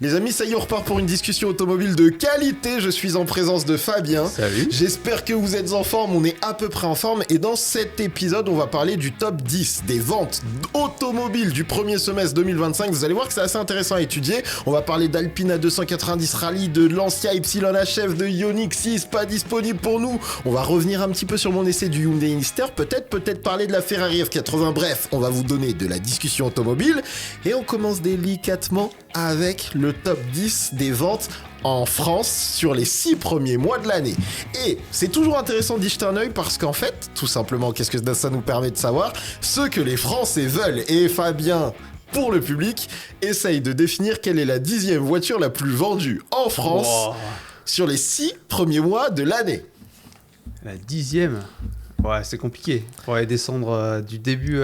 Les amis, ça y est, on repart pour une discussion automobile de qualité. Je suis en présence de Fabien. Salut. J'espère que vous êtes en forme, on est à peu près en forme. Et dans cet épisode, on va parler du top 10 des ventes automobiles du premier semestre 2025. Vous allez voir que c'est assez intéressant à étudier. On va parler d'Alpine A290 Rally, de Lancia Ypsilon HF, de Ioniq 6, pas disponible pour nous. On va revenir un petit peu sur mon essai du Hyundai Inster, peut-être parler de la Ferrari F80. Bref, on va vous donner de la discussion automobile. Et on commence délicatement avec le top 10 des ventes en France sur les 6 premiers mois de l'année. Et c'est toujours intéressant d'y jeter un œil parce qu'en fait, tout simplement, qu'est-ce que ça nous permet de savoir? Ce que les Français veulent. Et Fabien, pour le public, essaye de définir quelle est la 10e voiture la plus vendue en France sur les 6 premiers mois de l'année. La 10e. Ouais, c'est compliqué. Faudrait descendre du début.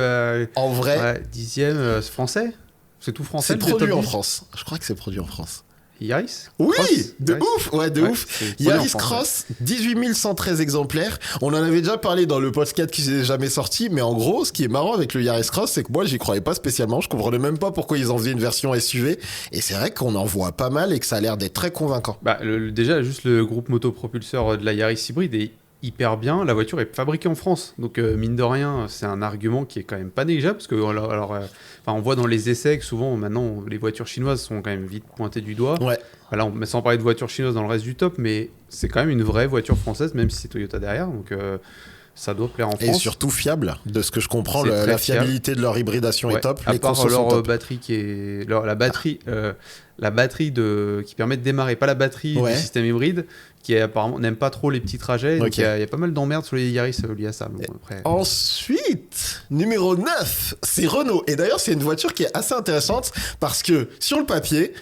En vrai, ouais, 10e, c'est français? C'est tout français? C'est produit en France. Je crois que c'est produit en France. Yaris? Oui, Cross? de Yaris? ouf, ouais, de ouf. Yaris Cross, 18 113 exemplaires. On en avait déjà parlé dans le podcast qui n'est jamais sorti, mais en gros, ce qui est marrant avec le Yaris Cross, c'est que moi, j'y croyais pas spécialement. Je comprenais même pas pourquoi ils en faisaient une version SUV. Et c'est vrai qu'on en voit pas mal et que ça a l'air d'être très convaincant. Bah, déjà, juste le groupe motopropulseur de la Yaris hybride est hyper bien. La voiture est fabriquée en France. Donc, mine de rien, c'est un argument qui est quand même pas négligeable. Parce que, on voit dans les essais que souvent, maintenant, les voitures chinoises sont quand même vite pointées du doigt. Ouais. Voilà, sans parler de voitures chinoises dans le reste du top, mais c'est quand même une vraie voiture française, même si c'est Toyota derrière. Donc, ça doit plaire en France. Et surtout fiable, de ce que je comprends, C'est la très fiabilité de leur hybridation est top. À Les part consos sont leur top. batterie qui est la batterie qui permet de démarrer, pas la batterie du système hybride, qui apparemment n'aime pas trop les petits trajets. Donc il y a pas mal d'emmerdes sur les Yaris liées à ça. Bon, après... Ensuite, numéro 9, c'est Renault. Et d'ailleurs, c'est une voiture qui est assez intéressante parce que sur le papier,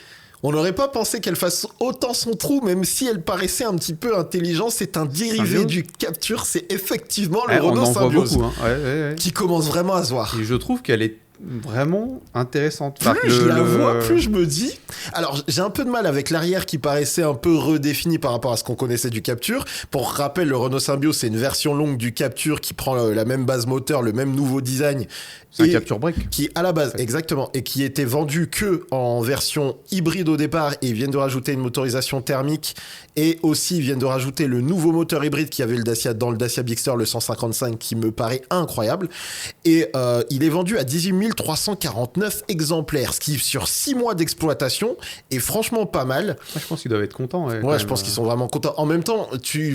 on n'aurait pas pensé qu'elle fasse autant son trou, même si elle paraissait un petit peu intelligente. C'est un dérivé du Captur. C'est effectivement le Renault Symbiose, beaucoup, hein. qui commence vraiment à se voir. Et je trouve qu'elle est vraiment intéressante. Plus je la vois, plus je me dis... Alors, j'ai un peu de mal avec l'arrière qui paraissait un peu redéfini par rapport à ce qu'on connaissait du Captur. Pour rappel, le Renault Symbiose, c'est une version longue du Captur qui prend la même base moteur, le même nouveau design. C'est un Captur Break. Qui, à la base, exactement, et qui était vendu que en version hybride au départ, et ils viennent de rajouter une motorisation thermique, et aussi ils viennent de rajouter le nouveau moteur hybride qui avait dans le Dacia Bigster, le 155, qui me paraît incroyable. Et il est vendu à 18 349 exemplaires, ce qui, sur 6 mois d'exploitation, est franchement pas mal. Je pense qu'ils doivent être contents. Ouais, je pense qu'ils sont vraiment contents. En même temps,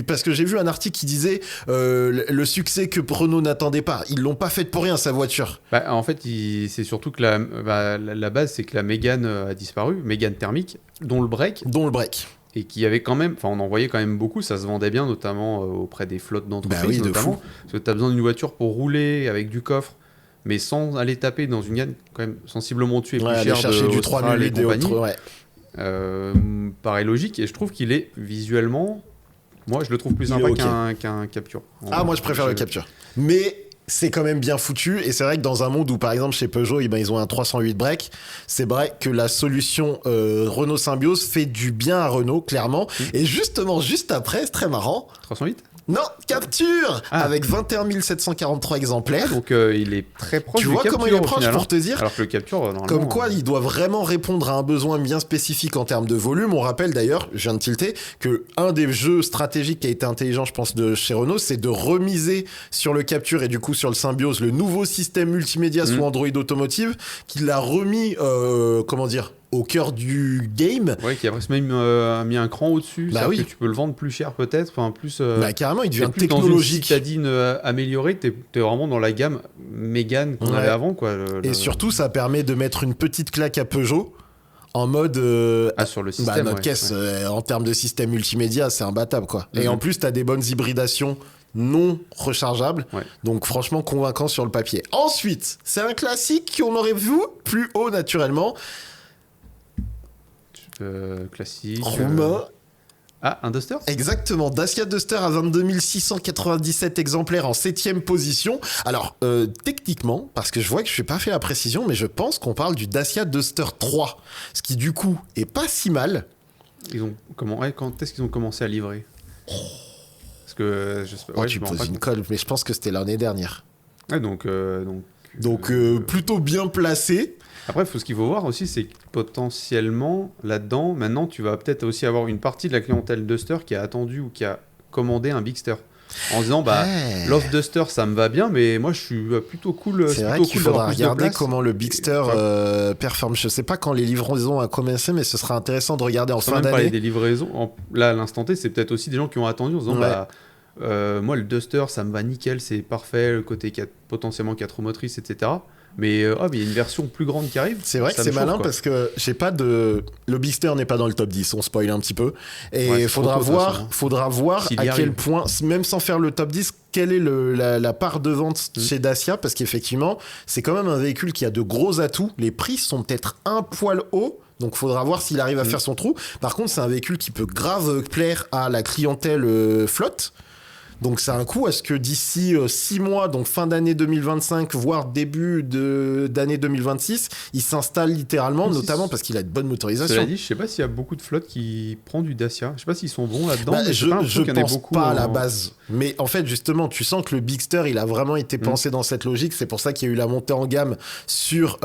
parce que j'ai vu un article qui disait le succès que Renault n'attendait pas. Ils l'ont pas fait pour rien, sa voiture. Bah, en fait, c'est surtout que la base, c'est que la Mégane a disparu, Mégane thermique, dont le break. Et qui avait quand même, on en voyait quand même beaucoup, ça se vendait bien, notamment auprès des flottes d'entreprises, notamment. Parce que tu as besoin d'une voiture pour rouler avec du coffre, mais sans aller taper dans une gamme quand même sensiblement tuée, plus chère chercher du 3000 et compagnie. Paraît logique, et je trouve qu'il est visuellement, moi je le trouve plus sympa qu'un Captur. Moi je préfère le Captur. Mais c'est quand même bien foutu, et c'est vrai que dans un monde où par exemple chez Peugeot ils ont un 308 break, c'est vrai que la solution Renault Symbiose fait du bien à Renault, clairement. Et justement, juste après, c'est très marrant, 308 non, Captur avec 21 743 exemplaires. Donc il est très proche du Captur. Tu vois comment il est proche, pour te dire. Alors que le Captur, normalement... Comme quoi, il doit vraiment répondre à un besoin bien spécifique en termes de volume. On rappelle d'ailleurs, je viens de tilter, que un des jeux stratégiques qui a été intelligent, je pense, de chez Renault, c'est de remiser sur le Captur et du coup sur le Symbiose, le nouveau système multimédia sous Android Automotive, qu'il a remis, au cœur du game. Ouais, qui a presque même mis un cran au-dessus. Que tu peux le vendre plus cher peut-être. Carrément, il devient plus technologique. Dans une citadine améliorée, t'es vraiment dans la gamme Mégane qu'on avait avant. Et surtout, ça permet de mettre une petite claque à Peugeot en mode... sur le système, notre caisse, en termes de système multimédia, c'est imbattable, quoi. Et en plus, t'as des bonnes hybridations non rechargeables. Donc franchement, convaincant sur le papier. Ensuite, c'est un classique qu'on aurait vu plus haut, naturellement. Classique. Roumain. Un Duster ? Exactement, Dacia Duster à 22 697 exemplaires en 7ème position. Alors, techniquement, parce que je vois que je n'ai pas fait la précision, mais je pense qu'on parle du Dacia Duster 3, ce qui du coup est pas si mal. Quand est-ce qu'ils ont commencé à livrer ? Parce que tu poses une colle, mais je pense que c'était l'année dernière. Donc Donc plutôt bien placé. Après, ce qu'il faut voir aussi, c'est que potentiellement, là-dedans, maintenant, tu vas peut-être aussi avoir une partie de la clientèle Duster qui a attendu ou qui a commandé un Bigster. En disant, l'off Duster, ça me va bien, mais moi, je suis plutôt cool. C'est vrai qu'il faudra regarder comment le Bigster performe. Je sais pas quand les livraisons ont commencé, mais ce sera intéressant de regarder en fin d'année. Parler des livraisons, là, à l'instant T, c'est peut-être aussi des gens qui ont attendu en disant, moi, le Duster, ça me va nickel, c'est parfait, le côté potentiellement 4 roues motrices, etc. Mais il y a une version plus grande qui arrive. C'est vrai que c'est malin parce que le Bigster n'est pas dans le top 10, on spoil un petit peu. Et il faudra voir à quel point, même sans faire le top 10, quelle est la part de vente chez Dacia, parce qu'effectivement, c'est quand même un véhicule qui a de gros atouts. Les prix sont peut-être un poil hauts. Donc il faudra voir s'il arrive à faire son trou. Par contre, c'est un véhicule qui peut grave plaire à la clientèle flotte. Donc c'est un coup, est-ce que d'ici 6 mois, donc fin d'année 2025, voire début d'année 2026, il s'installe littéralement, notamment parce qu'il a de bonnes motorisations. Cela dit, je sais pas s'il y a beaucoup de flottes qui prend du Dacia. Je sais pas s'ils sont bons là-dedans. Je pense pas à la base. Mais en fait, justement, tu sens que le Bigster, il a vraiment été pensé dans cette logique. C'est pour ça qu'il y a eu la montée en gamme sur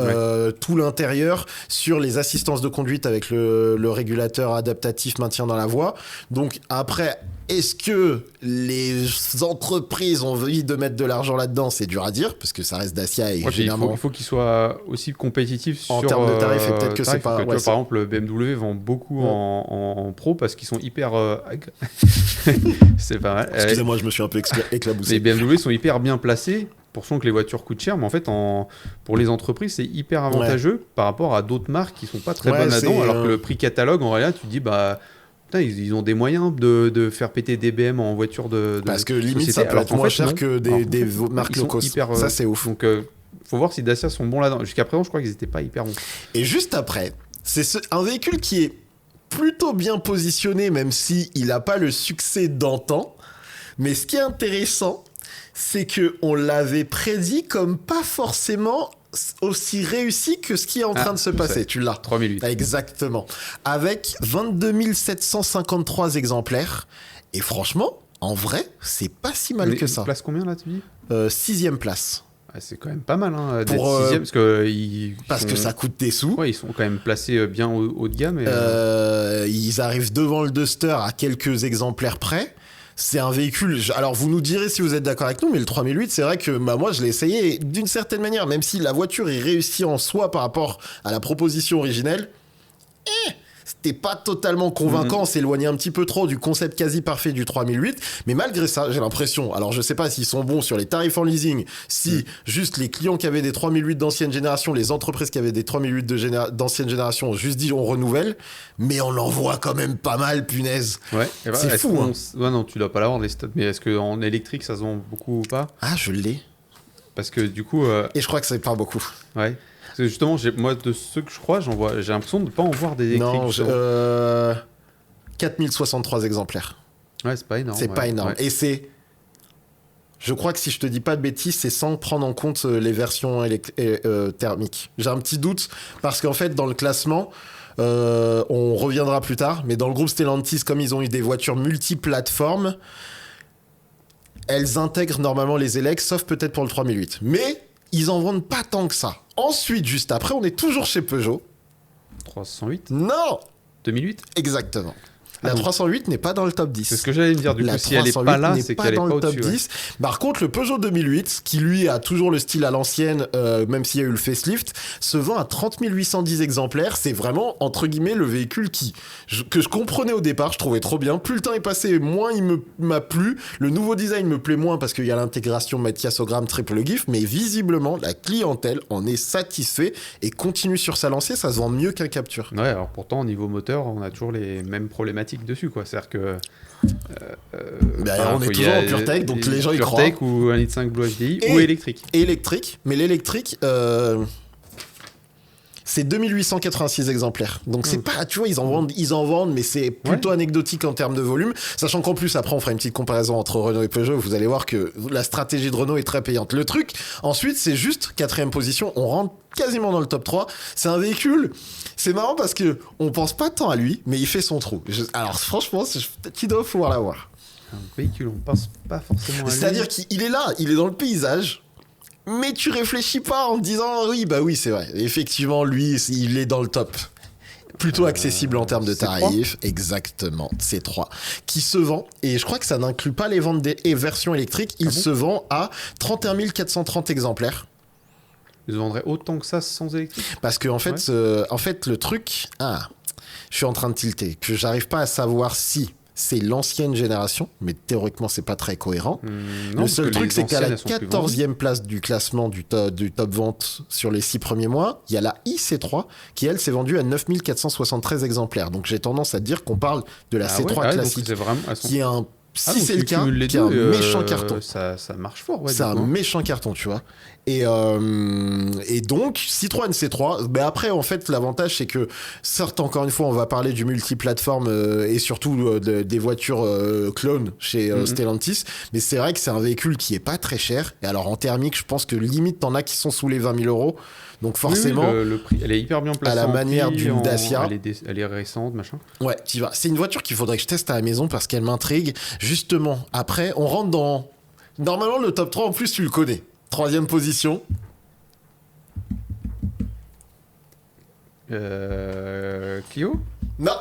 tout l'intérieur, sur les assistances de conduite avec le régulateur adaptatif maintien dans la voie. Donc après, est-ce que les entreprises ont envie de mettre de l'argent là-dedans? C'est dur à dire, parce que ça reste Dacia et généralement... Il faut qu'ils soient aussi compétitifs en termes de tarifs, et peut-être que c'est pas... par exemple, BMW vend beaucoup en pro parce qu'ils sont hyper... c'est pas mal. Excusez-moi, je me suis un peu éclaboussé. Les BMW sont hyper bien placés. Pour que les voitures coûtent cher, mais en fait, pour les entreprises, c'est hyper avantageux par rapport à d'autres marques qui sont pas très bonnes là-dedans, alors que le prix catalogue, en réalité, tu te dis, putain, ils ont des moyens de faire péter des BM en voiture de parce que limite, ça peut être moins cher que des marques low cost. Ça, c'est ouf. Donc, faut voir si Dacia sont bons là-dedans. Jusqu'à présent, je crois qu'ils étaient pas hyper bons. Et juste après, c'est un véhicule qui est plutôt bien positionné, même s'il n'a pas le succès d'antan. Mais ce qui est intéressant, c'est qu'on l'avait prédit comme pas forcément aussi réussi que ce qui est en train de se passer. Tu l'as. 3008. Exactement. Avec 22 753 exemplaires. Et franchement, en vrai, c'est pas si mal que ça. Place combien là, tu dis 6e place. C'est quand même pas mal d'être 6e parce que ça coûte des sous. Ouais, ils sont quand même placés bien haut de gamme. Ils arrivent devant le Duster à quelques exemplaires près. C'est un véhicule... Alors, vous nous direz si vous êtes d'accord avec nous, mais le 3008, c'est vrai que moi, je l'ai essayé d'une certaine manière. Même si la voiture est réussie en soi par rapport à la proposition originelle, c'était pas totalement convaincant, on s'éloignait un petit peu trop du concept quasi parfait du 3008, mais malgré ça, j'ai l'impression, alors je sais pas s'ils sont bons sur les tarifs en leasing, si juste les clients qui avaient des 3008 d'ancienne génération, les entreprises qui avaient des 3008 d'ancienne génération ont juste dit on renouvelle, mais on en voit quand même pas mal, punaise. Ouais, c'est fou, hein. Ouais, non, tu dois pas l'avoir les stats, mais est-ce qu'en électrique ça se vend beaucoup ou pas? Ah, je l'ai. Parce que du coup... Et je crois que c'est pas beaucoup. Ouais. Parce que justement, moi, de ceux que je crois, j'ai l'impression de ne pas en voir des électriques. Non, 4063 exemplaires. Ouais, c'est pas énorme. C'est pas énorme. Ouais. Et c'est... Je crois que si je te dis pas de bêtises, c'est sans prendre en compte les versions thermiques. J'ai un petit doute, parce qu'en fait, dans le classement, on reviendra plus tard, mais dans le groupe Stellantis, comme ils ont eu des voitures multiplateformes, elles intègrent normalement les élects, sauf peut-être pour le 3008. Mais... ils en vendent pas tant que ça. Ensuite, juste après, on est toujours chez Peugeot. 308 ? Non ! 2008 ? Exactement. La 308 n'est pas dans le top 10. C'est ce que j'allais me dire. Du coup, si elle n'est pas là, c'est qu'elle n'est pas dans le top au-dessus. 10. Par contre, le Peugeot 2008, qui lui a toujours le style à l'ancienne, même s'il y a eu le facelift, se vend à 30 810 exemplaires. C'est vraiment, entre guillemets, le véhicule que je comprenais au départ. Je trouvais trop bien. Plus le temps est passé, moins il m'a plu. Le nouveau design me plaît moins parce qu'il y a l'intégration Mathiasogramme triple GIF. Mais visiblement, la clientèle en est satisfait et continue sur sa lancée. Ça se vend mieux qu'un Capture. Ouais, alors pourtant, au niveau moteur, on a toujours les mêmes problématiques dessus, quoi. C'est-à-dire que on est toujours en PureTech, donc les gens y croient. PureTech ou 1,5 litre Blue HDI ou électrique. Électrique, mais l'électrique, c'est 2886 exemplaires. Donc c'est pas, tu vois, ils en vendent, mais c'est plutôt anecdotique en termes de volume. Sachant qu'en plus, après, on fera une petite comparaison entre Renault et Peugeot. Vous allez voir que la stratégie de Renault est très payante. Le truc, ensuite, c'est juste 4e position. On rentre quasiment dans le top 3. C'est un véhicule. C'est marrant parce que on pense pas tant à lui, mais il fait son trou. Alors franchement, tu dois pouvoir l'avoir. Un véhicule, on pense pas forcément à lui. C'est-à-dire qu'il est là, il est dans le paysage. Mais tu réfléchis pas en te disant oui, bah oui, c'est vrai. Effectivement, lui, il est dans le top. Plutôt accessible en termes de tarifs. Exactement, C3. Qui se vend, et je crois que ça n'inclut pas les ventes des versions électriques, il se vend à 31 430 exemplaires. Ils vendraient autant que ça sans électrique? Parce que en fait, le truc... je suis en train de tilter. Que j'arrive pas à savoir si c'est l'ancienne génération, mais théoriquement, c'est pas très cohérent. Non, le seul truc, c'est qu'à la 14e place du classement du top vente sur les 6 premiers mois, il y a la IC3 qui, elle, s'est vendue à 9 473 exemplaires. Donc j'ai tendance à dire qu'on parle de la C3 classique, qui est un... Si c'est le cas, qui est un méchant carton. Ça marche fort. Ouais, c'est un méchant carton, tu vois. Et donc, Citroën C3, ben après, en fait, l'avantage, c'est que, certes, encore une fois, on va parler du multiplateforme et surtout des voitures clones chez Stellantis, mais c'est vrai que c'est un véhicule qui est pas très cher. Et alors, en thermique, je pense que limite, t'en as qui sont sous les 20 000 euros. Donc forcément, le prix, elle est hyper bien placée. À la manière d'une Dacia. Elle est récente, machin. Ouais, tu vas. C'est une voiture qu'il faudrait que je teste à la maison parce qu'elle m'intrigue. Justement, après, on rentre dans... Normalement, le top 3, en plus, tu le connais. 3e position. Clio? Non.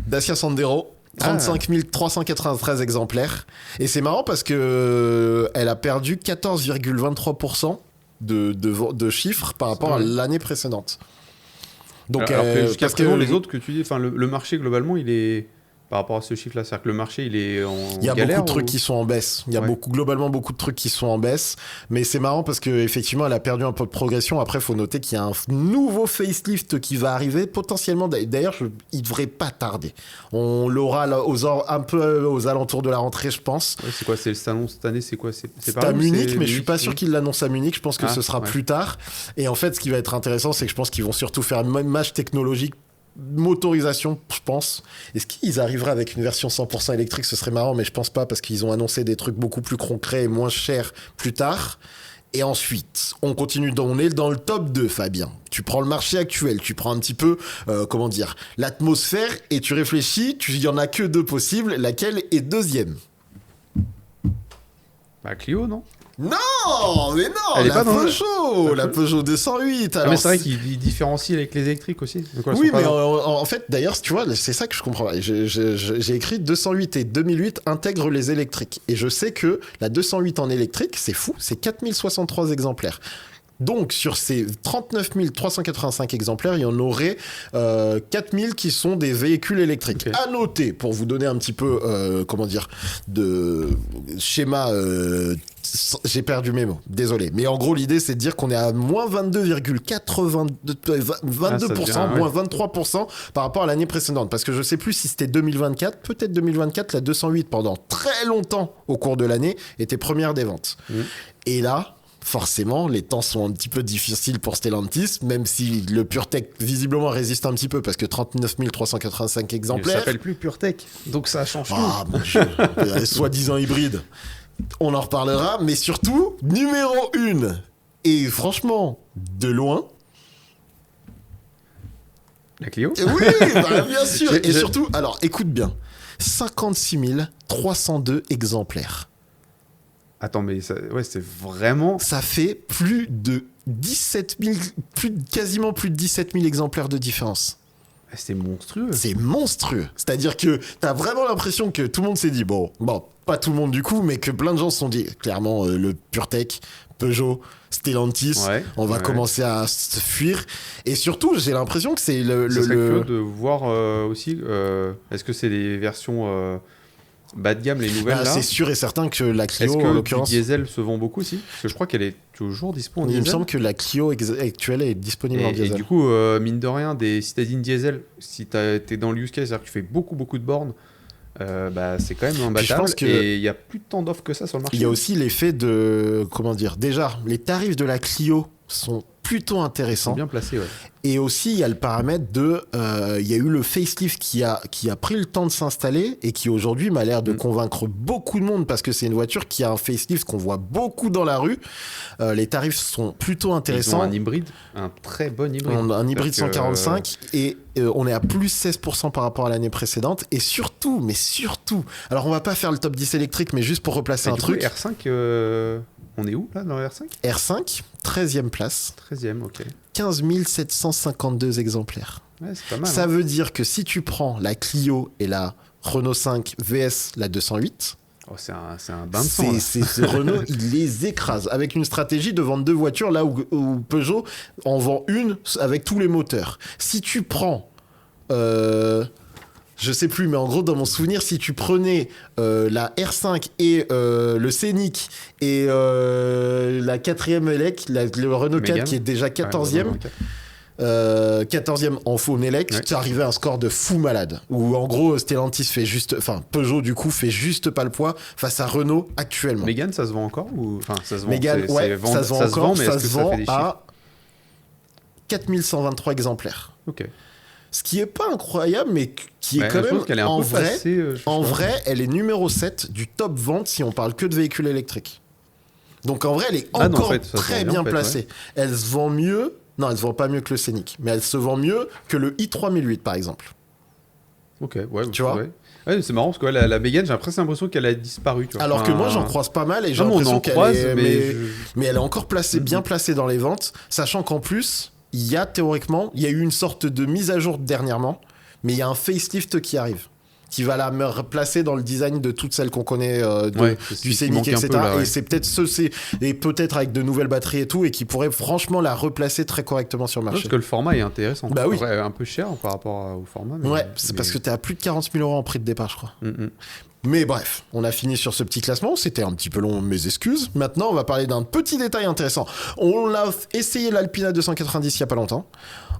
Dacia Sandero. 35 393 exemplaires. Et c'est marrant parce que elle a perdu 14,23% de chiffres par rapport à l'année précédente. Donc, alors que jusqu'à présent, les autres que tu dis, enfin, le marché globalement, il est par rapport à ce chiffre-là, c'est-à-dire que le marché, il est en galère. Il y a beaucoup de trucs qui sont en baisse. Il y a globalement beaucoup de trucs qui sont en baisse. Mais c'est marrant parce qu'effectivement, elle a perdu un peu de progression. Après, il faut noter qu'il y a un nouveau facelift qui va arriver potentiellement. D'ailleurs, il devrait pas tarder. On l'aura un peu aux alentours de la rentrée, je pense. Ouais, c'est quoi? C'est le salon cette année? C'est quoi? C'est à Munich, mais je suis pas sûr qu'ils l'annoncent à Munich. Je pense que ce sera plus tard. Et en fait, ce qui va être intéressant, c'est que je pense qu'ils vont surtout faire une match technologique, motorisation, je pense. Est-ce qu'ils arriveraient avec une version 100% électrique? Ce serait marrant, mais je pense pas parce qu'ils ont annoncé des trucs beaucoup plus concrets et moins chers plus tard. Et ensuite, on continue, on est dans le top 2, Fabien. Tu prends le marché actuel, tu prends un petit peu, l'atmosphère et tu réfléchis, il y en a que 2 possibles, laquelle est 2e? Bah, Clio, non? Non, mais non, elle est la pas Peugeot, la Peugeot 208. Alors, mais c'est vrai qu'il différencie avec les électriques aussi. Quoi, oui, mais en fait, d'ailleurs, tu vois, c'est ça que je comprends. J'ai écrit 208 et 2008 intègrent les électriques. Et je sais que la 208 en électrique, c'est fou, c'est 4063 exemplaires. Donc, sur ces 39 385 exemplaires, il y en aurait 4000 qui sont des véhicules électriques. Okay. À noter, pour vous donner un petit peu, de schéma... j'ai perdu mes mots, désolé. Mais en gros, l'idée, c'est de dire qu'on est à moins 22,22%, moins 23% par rapport à l'année précédente. Parce que je sais plus si c'était 2024, peut-être 2024, la 208, pendant très longtemps au cours de l'année, était première des ventes. Et là... forcément, les temps sont un petit peu difficiles pour Stellantis, même si le PureTech visiblement résiste un petit peu, parce que 39 385 exemplaires... Il s'appelle plus PureTech, donc ça change tout. Ah mon Dieu, soi-disant hybride. On en reparlera, mais surtout, numéro 1. Et franchement, de loin... La Clio? Oui, bien sûr. Et surtout, alors écoute bien, 56 302 exemplaires. Attends, mais c'est vraiment... Ça fait plus de 17 000, quasiment plus de 17 000 exemplaires de différence. C'est monstrueux. C'est monstrueux. C'est-à-dire que t'as vraiment l'impression que tout le monde s'est dit, bon, pas tout le monde du coup, mais que plein de gens se sont dit, clairement, le PureTech, Peugeot, Stellantis, on va commencer à se fuir. Et surtout, j'ai l'impression que c'est ça serait curieux de voir aussi, est-ce que c'est des versions... bas de gamme, les nouvelles là. C'est sûr et certain que la Clio, est-ce que en l'occurrence... le diesel se vend beaucoup aussi? Parce que je crois qu'elle est toujours disponible en diesel. Il me semble que la Clio actuelle est disponible en diesel. Et du coup, mine de rien, des citadines diesel, si t'es dans le use case, c'est-à-dire que tu fais beaucoup de bornes, c'est quand même imbattable. Et il n'y a plus tant d'offres que ça sur le marché. Il y a aussi l'effet de... Comment dire? Déjà, les tarifs de la Clio sont plutôt intéressants. Bien placés, ouais. Et aussi, il y a le paramètre de... il y a eu le facelift qui a pris le temps de s'installer et qui aujourd'hui m'a l'air de convaincre beaucoup de monde parce que c'est une voiture qui a un facelift qu'on voit beaucoup dans la rue. Les tarifs sont plutôt intéressants. Ils ont un hybride, un très bon hybride. Un hybride 145 et on est à plus 16% par rapport à l'année précédente. Et surtout, alors on va pas faire le top 10 électrique, mais juste pour replacer un truc... R5... On est où, là, dans le R5 ? R5, 13e place. 13e, ok. 15 752 exemplaires. Ouais, c'est pas mal. Ça veut dire que si tu prends la Clio et la Renault 5 VS, la 208... Oh, c'est un bain de sang. Ce Renault, il les écrase. Avec une stratégie de vendre 2 voitures, là où Peugeot en vend une avec tous les moteurs. Si tu prends... je sais plus, mais en gros, dans mon souvenir, si tu prenais la R5 et le Scénic et la 4e élec, le Renault 4 qui est déjà 14e... 14e en faune élect, tu arrivais à un score de fou malade. Où en gros, Stellantis fait juste. Enfin, Peugeot, du coup, fait juste pas le poids face à Renault actuellement. Mégane, ça se vend encore ou... Enfin, ça se vend. Mégane, ça se vend encore. Mais ça se vend à 4123 exemplaires. Ok. Ce qui est pas incroyable, mais qui est quand même. En vrai, elle est numéro 7 du top vente si on parle que de véhicules électriques. Donc en vrai, elle est encore très bien placée. Ouais. Elle se vend mieux. Non, elle se vend pas mieux que le Scénic, mais elle se vend mieux que le i3008 par exemple. Ok, ouais. Tu vois. Ouais, c'est marrant parce que la Mégane, j'ai presque l'impression qu'elle a disparu. Tu vois. Alors que moi, j'en croise pas mal et j'ai l'impression qu'elle est... mais elle est encore bien placée dans les ventes, sachant qu'en plus, il y a eu une sorte de mise à jour dernièrement, mais il y a un facelift qui arrive, qui va la replacer dans le design de toutes celles qu'on connaît du Scénic, etc. Là, et c'est peut-être et peut-être avec de nouvelles batteries et tout, et qui pourrait franchement la replacer très correctement sur le marché. Parce que le format est intéressant. Bah oui. Un peu cher par rapport au format. C'est parce que t'es à plus de 40 000 € en prix de départ, je crois. Mais bref, on a fini sur ce petit classement. C'était un petit peu long, mes excuses. Maintenant, on va parler d'un petit détail intéressant. On l'a essayé l'Alpina 290 il y a pas longtemps.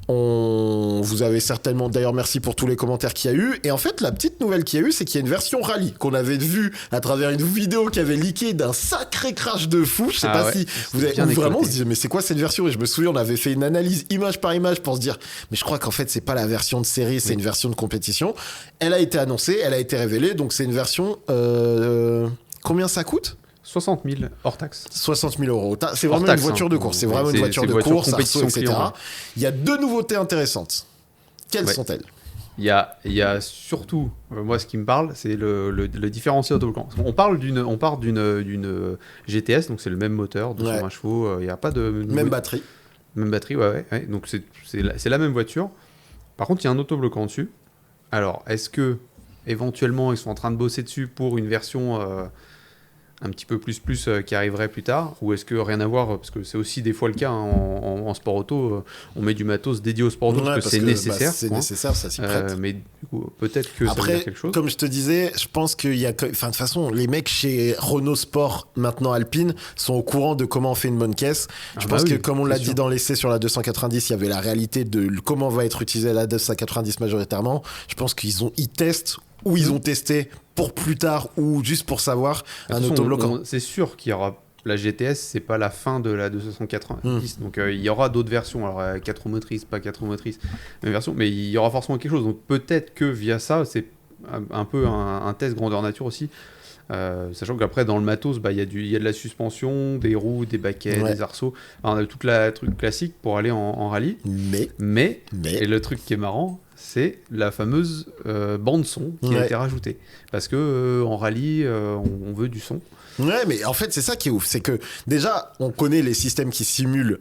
Vous avez certainement, d'ailleurs, merci pour tous les commentaires qu'il y a eu. Et en fait, la petite nouvelle qu'il y a eu, c'est qu'il y a une version rallye qu'on avait vue à travers une vidéo qui avait leaké d'un sacré crash de fou. Je sais pas si vous avez vraiment se disait, mais c'est quoi cette version? Et je me souviens, on avait fait une analyse image par image pour se dire, mais je crois qu'en fait, c'est pas la version de série, c'est une version de compétition. Elle a été annoncée, elle a été révélée, donc c'est une version. Combien ça coûte? 60 000 hors taxe. 60 000 €. C'est vraiment une voiture de course. C'est vraiment une voiture de course, compétition, etc. Il y a 2 nouveautés intéresses. Quelles sont-elles? Il y a surtout, moi ce qui me parle, c'est le différenciel autocollant. On part d'une GTS, donc c'est le même moteur, 220 chevaux, il n'y a pas de... Même batterie. Même batterie, ouais. Donc c'est la même voiture. Par contre, il y a un autobloquant dessus. Alors, est-ce que éventuellement ils sont en train de bosser dessus pour une version un petit peu plus qui arriverait plus tard, ou est-ce que rien à voir, parce que c'est aussi des fois le cas en sport auto, on met du matos dédié au sport auto parce que c'est nécessaire. C'est nécessaire, ça s'y prête. Mais du coup, peut-être que après, ça veut dire quelque chose. Comme je te disais, je pense qu'il y a... Enfin, de toute façon, les mecs chez Renault Sport, maintenant Alpine, sont au courant de comment on fait une bonne caisse. Je pense que, comme on l'a dit dans l'essai sur la 290, il y avait la réalité de comment va être utilisée la 290 majoritairement. Je pense qu'ils testent ou ils ont testé pour plus tard ou juste pour savoir un autobloquant. C'est sûr qu'il y aura la GTS, c'est pas la fin de la 290, donc il y aura d'autres versions, alors 4 roues motrices, pas 4 roues motrices, même version, mais il y aura forcément quelque chose, donc peut-être que via ça, c'est un peu un test grandeur nature aussi, sachant qu'après dans le matos, il y a de la suspension, des roues, des baquets, des arceaux, on a toute la truc classique pour aller en rallye, mais et le truc qui est marrant, c'est la fameuse bande son qui a été rajoutée. Parce que en rallye, on veut du son. Ouais, mais en fait, c'est ça qui est ouf. C'est que déjà, on connaît les systèmes qui simulent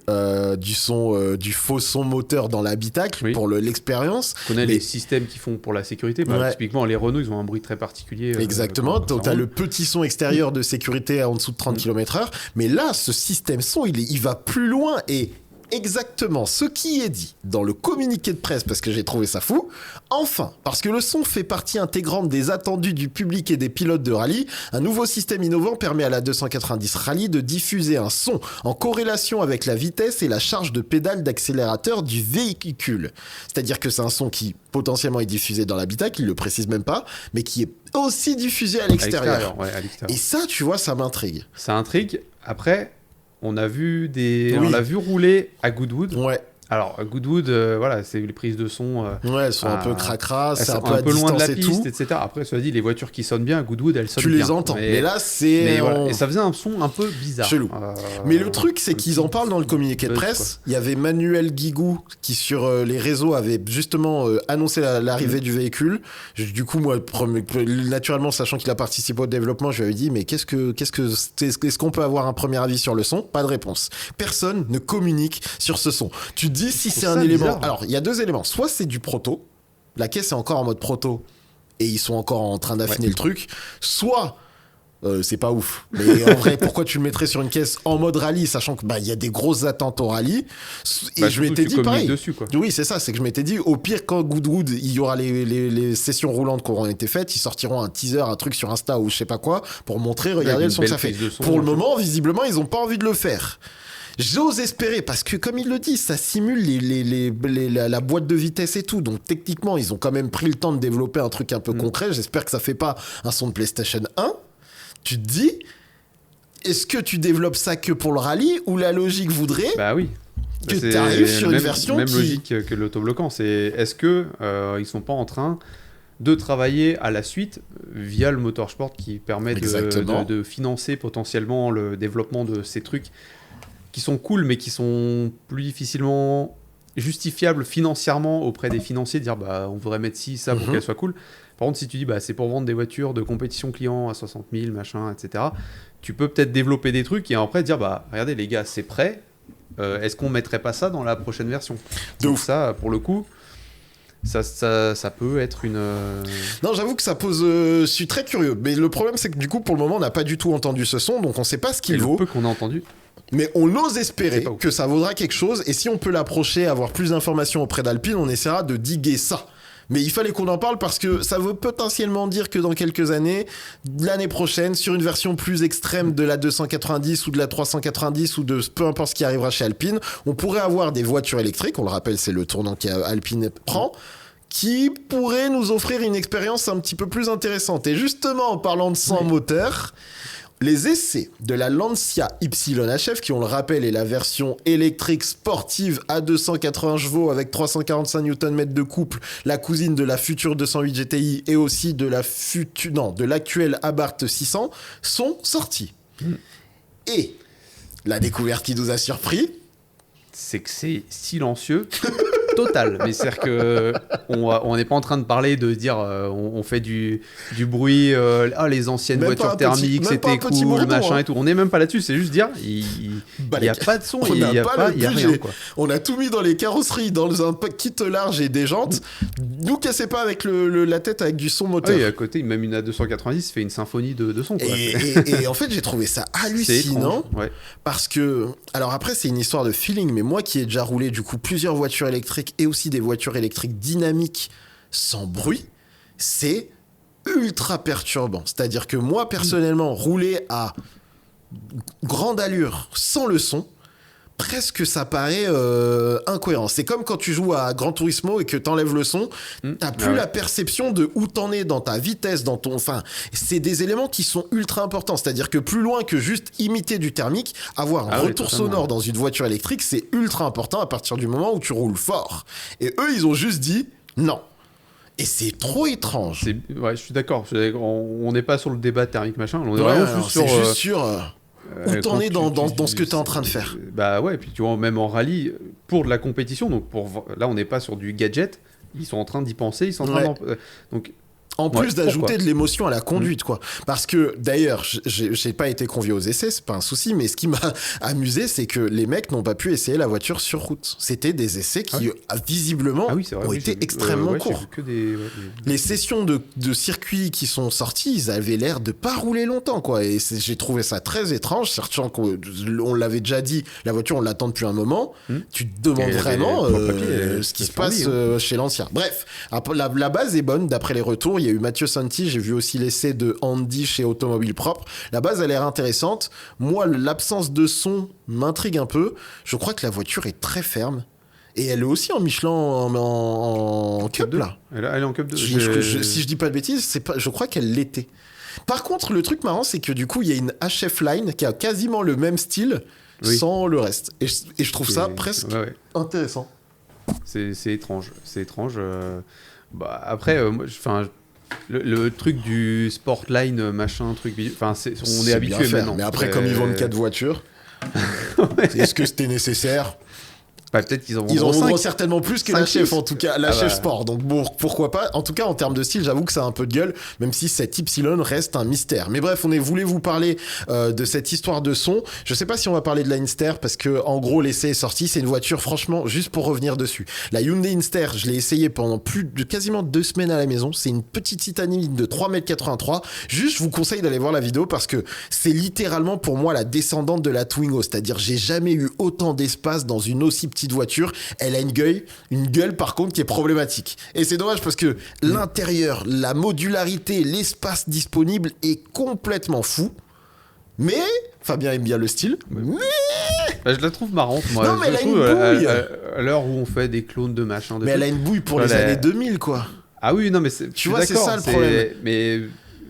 du son, du faux son moteur dans l'habitacle pour l'expérience. On connaît les systèmes qui font pour la sécurité. Typiquement, les Renault, ils ont un bruit très particulier. Exactement. Tu as le petit son extérieur de sécurité en dessous de 30 km/h. Mais là, ce système son, il va plus loin et exactement ce qui est dit dans le communiqué de presse, parce que j'ai trouvé ça fou. Enfin, parce que le son fait partie intégrante des attendus du public et des pilotes de rallye, un nouveau système innovant permet à la 290 Rallye de diffuser un son en corrélation avec la vitesse et la charge de pédale d'accélérateur du véhicule. C'est-à-dire que c'est un son qui potentiellement est diffusé dans l'habitacle, il le précise même pas, mais qui est aussi diffusé à l'extérieur. À l'extérieur. Et ça, tu vois, ça m'intrigue. Ça intrigue. Après... On l'a vu rouler à Goodwood Alors, Goodwood, voilà, c'est les prises de son. Ouais, elles sont un peu cracras, c'est un peu loin de la piste, etc. Après, cela dit, les voitures qui sonnent bien, Goodwood, elles sonnent bien. Tu les entends. Mais là, c'est. Voilà. Et ça faisait un son un peu bizarre. Chelou. Mais le truc, c'est qu'ils en parlent dans le communiqué de presse. Il y avait Manuel Guigou qui, sur les réseaux, avait justement annoncé l'arrivée du véhicule. Du coup, moi, naturellement, sachant qu'il a participé au développement, je lui avais dit, mais est-ce qu'on peut avoir un premier avis sur le son ? Pas de réponse. Personne ne communique sur ce son. Tu te dis si c'est un élément. Bizarre. Alors, il y a deux éléments. Soit c'est du proto, la caisse est encore en mode proto et ils sont encore en train d'affiner le truc. Soit c'est pas ouf. Mais en vrai, pourquoi tu le mettrais sur une caisse en mode rallye, sachant que y a des grosses attentes au rallye. Et je m'étais dit pareil. Dessus, quoi. Oui, c'est ça. C'est que je m'étais dit, au pire, quand Goodwood, il y aura les sessions roulantes qui auront été faites, ils sortiront un teaser, un truc sur Insta ou je sais pas quoi, pour montrer, regardez le son que ça fait. Pour le moment, visiblement, ils ont pas envie de le faire. J'ose espérer, parce que comme il le dit, ça simule la boîte de vitesse et tout, donc techniquement ils ont quand même pris le temps de développer un truc un peu concret. J'espère que ça fait pas un son de PlayStation 1. Tu te dis, est-ce que tu développes ça que pour le rallye, ou la logique voudrait oui. Que tu arrives sur une version même logique que l'autobloquant, c'est est-ce que ils sont pas en train de travailler à la suite via le motorsport qui permet de financer potentiellement le développement de ces trucs qui sont cool, mais qui sont plus difficilement justifiables financièrement auprès des financiers, de dire on voudrait mettre ci, ça pour qu'elle soit cool. Par contre, si tu dis c'est pour vendre des voitures de compétition client à 60 000, machin, etc., tu peux peut-être développer des trucs et après dire regardez les gars, c'est prêt, est-ce qu'on mettrait pas ça dans la prochaine version ? Donc ça, pour le coup, ça peut être une... Non, j'avoue que ça pose... je suis très curieux, mais le problème c'est que du coup, pour le moment, on n'a pas du tout entendu ce son, donc on sait pas ce qu'il vaut. Le peu qu'on a entendu. Mais on ose espérer que ça vaudra quelque chose, et si on peut l'approcher, avoir plus d'informations auprès d'Alpine, on essaiera de diguer ça. Mais il fallait qu'on en parle parce que ça veut potentiellement dire que dans quelques années, l'année prochaine, sur une version plus extrême de la 290 ou de la 390 ou de peu importe ce qui arrivera chez Alpine, on pourrait avoir des voitures électriques, on le rappelle, c'est le tournant qu'Alpine prend, qui pourrait nous offrir une expérience un petit peu plus intéressante. Et justement, en parlant de 100 moteurs... Les essais de la Lancia YHF, qui on le rappelle est la version électrique sportive à 280 chevaux avec 345 Nm de couple, la cousine de la future 208 GTI et aussi de l'actuelle Abarth 600, sont sortis. Et la découverte qui nous a surpris, c'est que c'est silencieux. Total, mais c'est-à-dire que on n'est pas en train de parler de dire on fait du bruit, les anciennes même voitures thermiques c'était cool, machin et tout. On n'est même pas là-dessus, c'est juste dire il y a pas de son, il y a rien quoi. On a tout mis dans les carrosseries, dans un kit large et des jantes. Nous cassez pas avec la tête avec du son moteur. Et à côté, même une A290 fait une symphonie de son quoi. Et en fait, j'ai trouvé ça hallucinant parce que alors après c'est une histoire de feeling, mais moi qui ai déjà roulé du coup plusieurs voitures électriques et aussi des voitures électriques dynamiques sans bruit, c'est ultra perturbant. C'est-à-dire que moi, personnellement, rouler à grande allure sans le son, presque ça paraît incohérent. C'est comme quand tu joues à Gran Turismo et que t'enlèves le son, t'as plus la perception de où t'en es dans ta vitesse, dans ton... Enfin, c'est des éléments qui sont ultra importants. C'est-à-dire que plus loin que juste imiter du thermique, avoir un retour sonore dans une voiture électrique, c'est ultra important à partir du moment où tu roules fort. Et eux, ils ont juste dit non. Et c'est trop étrange. Je suis d'accord. On n'est pas sur le débat thermique machin. On est vraiment juste sur... Où t'en es dans ce que t'es en train de faire. Et puis tu vois, même en rallye, pour de la compétition, donc là on n'est pas sur du gadget, ils sont en train d'y penser, ils sont en train donc en plus d'ajouter de l'émotion à la conduite, quoi. Parce que, d'ailleurs, j'ai pas été convié aux essais, c'est pas un souci, mais ce qui m'a amusé, c'est que les mecs n'ont pas pu essayer la voiture sur route. C'était des essais qui, visiblement, ont été extrêmement courts. Les sessions de circuit qui sont sorties, ils avaient l'air de pas rouler longtemps, quoi. Et j'ai trouvé ça très étrange, sachant qu'on l'avait déjà dit, la voiture, on l'attend depuis un moment. Tu te demandes vraiment ce qui se passe chez l'ancien. Bref, la base est bonne, d'après les retours. Il y a eu Mathieu Santi, j'ai vu aussi l'essai de Andy chez Automobile Propre. La base a l'air intéressante. Moi, l'absence de son m'intrigue un peu. Je crois que la voiture est très ferme. Et elle est aussi en Michelin en Cup, là. Elle est en Cup 2. Si je dis pas de bêtises, je crois qu'elle l'était. Par contre, le truc marrant, c'est que du coup, il y a une HF Line qui a quasiment le même style sans le reste. Et je trouve ça presque intéressant. C'est étrange. Après, le truc du Sportline, machin, truc... Enfin, on est habitué maintenant. Mais après, comme ils vendent 4 voitures, est-ce que c'était nécessaire ? Peut-être qu'ils en vendront certainement plus que la chef, en tout cas, la chef bah. sport. Donc bon, pourquoi pas. En tout cas, en termes de style, j'avoue que ça a un peu de gueule, même si cette Y reste un mystère. Mais bref, voulait vous parler de cette histoire de son. Je sais pas si on va parler de la Inster, parce que en gros, l'essai est sorti. C'est une voiture, franchement, juste pour revenir dessus. La Hyundai Inster, je l'ai essayé pendant quasiment 2 semaines à la maison. C'est une petite Titanium de 3,83 m. Juste, je vous conseille d'aller voir la vidéo, parce que c'est littéralement pour moi la descendante de la Twingo. C'est-à-dire, j'ai jamais eu autant d'espace dans une aussi petite voiture. Elle a une gueule par contre qui est problématique. Et c'est dommage parce que l'intérieur, la modularité, l'espace disponible est complètement fou. Mais Fabien aime bien le style. Mais... je la trouve marrante, moi. Non, mais elle a une bouille. À l'heure où on fait des clones de machin. Mais elle a une bouille pour les années 2000, quoi. Ah oui, non, mais tu vois, c'est ça le problème. Mais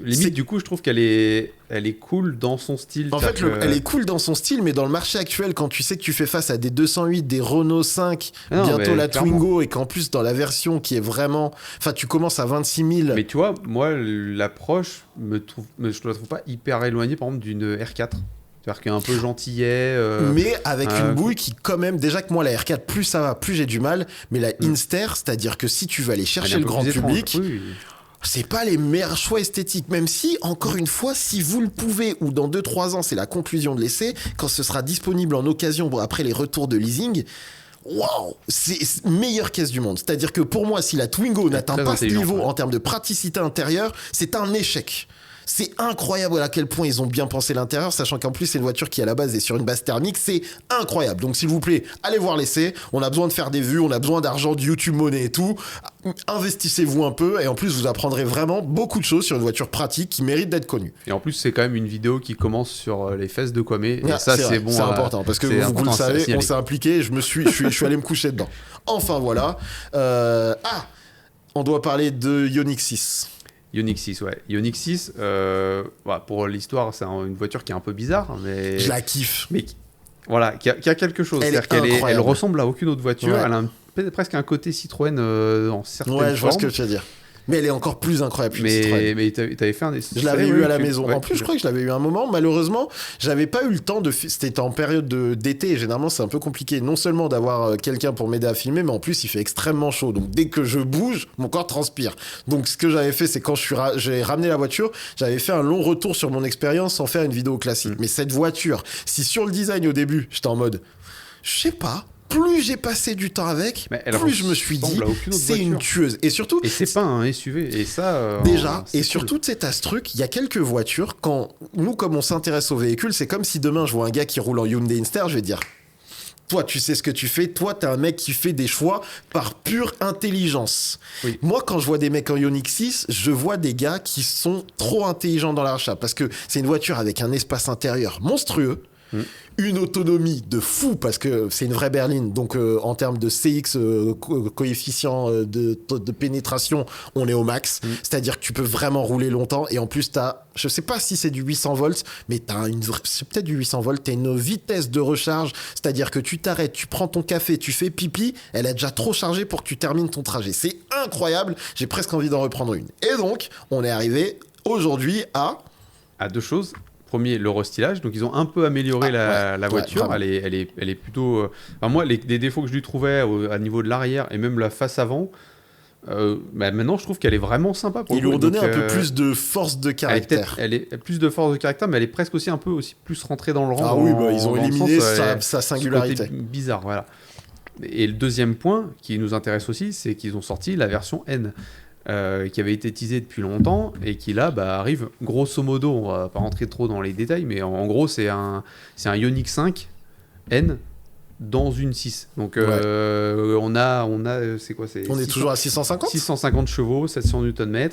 limite, du coup, je trouve qu'elle est cool dans son style. En fait, elle est cool dans son style, mais dans le marché actuel, quand tu sais que tu fais face à des 208, des Renault 5, bientôt la clairement. Twingo, et qu'en plus, dans la version qui est vraiment... Enfin, tu commences à 26 000. Mais tu vois, moi, l'approche, je la trouve pas hyper éloignée, par exemple, d'une R4. C'est-à-dire qu'il y a un peu gentillet. Mais avec une bouille qui, quand même, déjà que moi, la R4, plus ça va, plus j'ai du mal. Mais la Inster, c'est-à-dire que si tu veux aller chercher le grand public... Oui. C'est pas les meilleurs choix esthétiques, même si, encore une fois, si vous le pouvez, ou dans 2-3 ans, c'est la conclusion de l'essai, quand ce sera disponible en occasion après les retours de leasing, waouh, c'est meilleure caisse du monde. C'est-à-dire que pour moi, si la Twingo n'atteint pas ce niveau en termes de praticité intérieure, c'est un échec. C'est incroyable à quel point ils ont bien pensé l'intérieur, sachant qu'en plus c'est une voiture qui à la base est sur une base thermique, c'est incroyable. Donc s'il vous plaît, allez voir l'essai, on a besoin de faire des vues, on a besoin d'argent, de YouTube Money et tout. Investissez-vous un peu et en plus vous apprendrez vraiment beaucoup de choses sur une voiture pratique qui mérite d'être connue. Et en plus c'est quand même une vidéo qui commence sur les fesses de Kwame et ça c'est bon. C'est important parce que vous le savez, on s'est impliqué et je suis allé me coucher dedans. Enfin voilà. On doit parler de Ioniq 6. Ioniq 6, ouais. Ioniq 6, pour l'histoire, c'est une voiture qui est un peu bizarre, mais... Je la kiffe. Mais voilà, qui a quelque chose. C'est-à-dire qu'elle ressemble à aucune autre voiture. Ouais. Elle a presque un côté Citroën en certaines formes. Ouais, je vois ce que tu veux dire. Mais elle est encore plus incroyable que Citroën. Mais t'avais fait un essai. Je l'avais eu à la maison. Ouais, en plus, je crois que je l'avais eu un moment. Malheureusement, j'avais pas eu le temps de... C'était en période d'été. Et généralement, c'est un peu compliqué. Non seulement d'avoir quelqu'un pour m'aider à filmer, mais en plus, il fait extrêmement chaud. Donc, dès que je bouge, mon corps transpire. Donc, ce que j'avais fait, c'est quand j'ai ramené la voiture, j'avais fait un long retour sur mon expérience sans faire une vidéo classique. Mais cette voiture, si sur le design au début, j'étais en mode... Je sais pas... Plus j'ai passé du temps avec, plus je me suis dit, c'est une tueuse. Et surtout... Et c'est pas un SUV. Et ça... déjà, et surtout, tu sais, t'as ce truc, il y a quelques voitures, quand nous, comme on s'intéresse aux véhicules, c'est comme si demain, je vois un gars qui roule en Hyundai Inster, je vais dire... Toi, tu sais ce que tu fais. Toi, t'es un mec qui fait des choix par pure intelligence. Oui. Moi, quand je vois des mecs en Ioniq 6, je vois des gars qui sont trop intelligents dans l'achat. Parce que c'est une voiture avec un espace intérieur monstrueux. Une autonomie de fou parce que c'est une vraie berline, donc en termes de CX, coefficient de pénétration, on est au max, c'est-à-dire que tu peux vraiment rouler longtemps et en plus t'as, je sais pas si c'est du 800 volts, mais c'est peut-être du 800 volts, t'as une vitesse de recharge, c'est-à-dire que tu t'arrêtes, tu prends ton café, tu fais pipi, elle est déjà trop chargée pour que tu termines ton trajet. C'est incroyable, j'ai presque envie d'en reprendre une. Et donc, on est arrivé aujourd'hui à 2 choses. Premier, le restylage. Donc, ils ont un peu amélioré la voiture. Elle est plutôt... moi, les défauts que je lui trouvais à niveau de l'arrière et même la face avant, maintenant, je trouve qu'elle est vraiment sympa. Ils lui ont donné un peu plus de force de caractère. Elle est plus de force de caractère, mais elle est presque aussi un peu plus rentrée dans le rang. Ah oui, ils ont éliminé sa singularité. Bizarre, voilà. Et le deuxième point qui nous intéresse aussi, c'est qu'ils ont sorti la version N. Qui avait été teasé depuis longtemps et qui là arrive grosso modo, on va pas rentrer trop dans les détails, mais en gros c'est un Ioniq 5 N dans une 6. Donc on a c'est quoi, on est toujours à 650 chevaux, 700 Nm.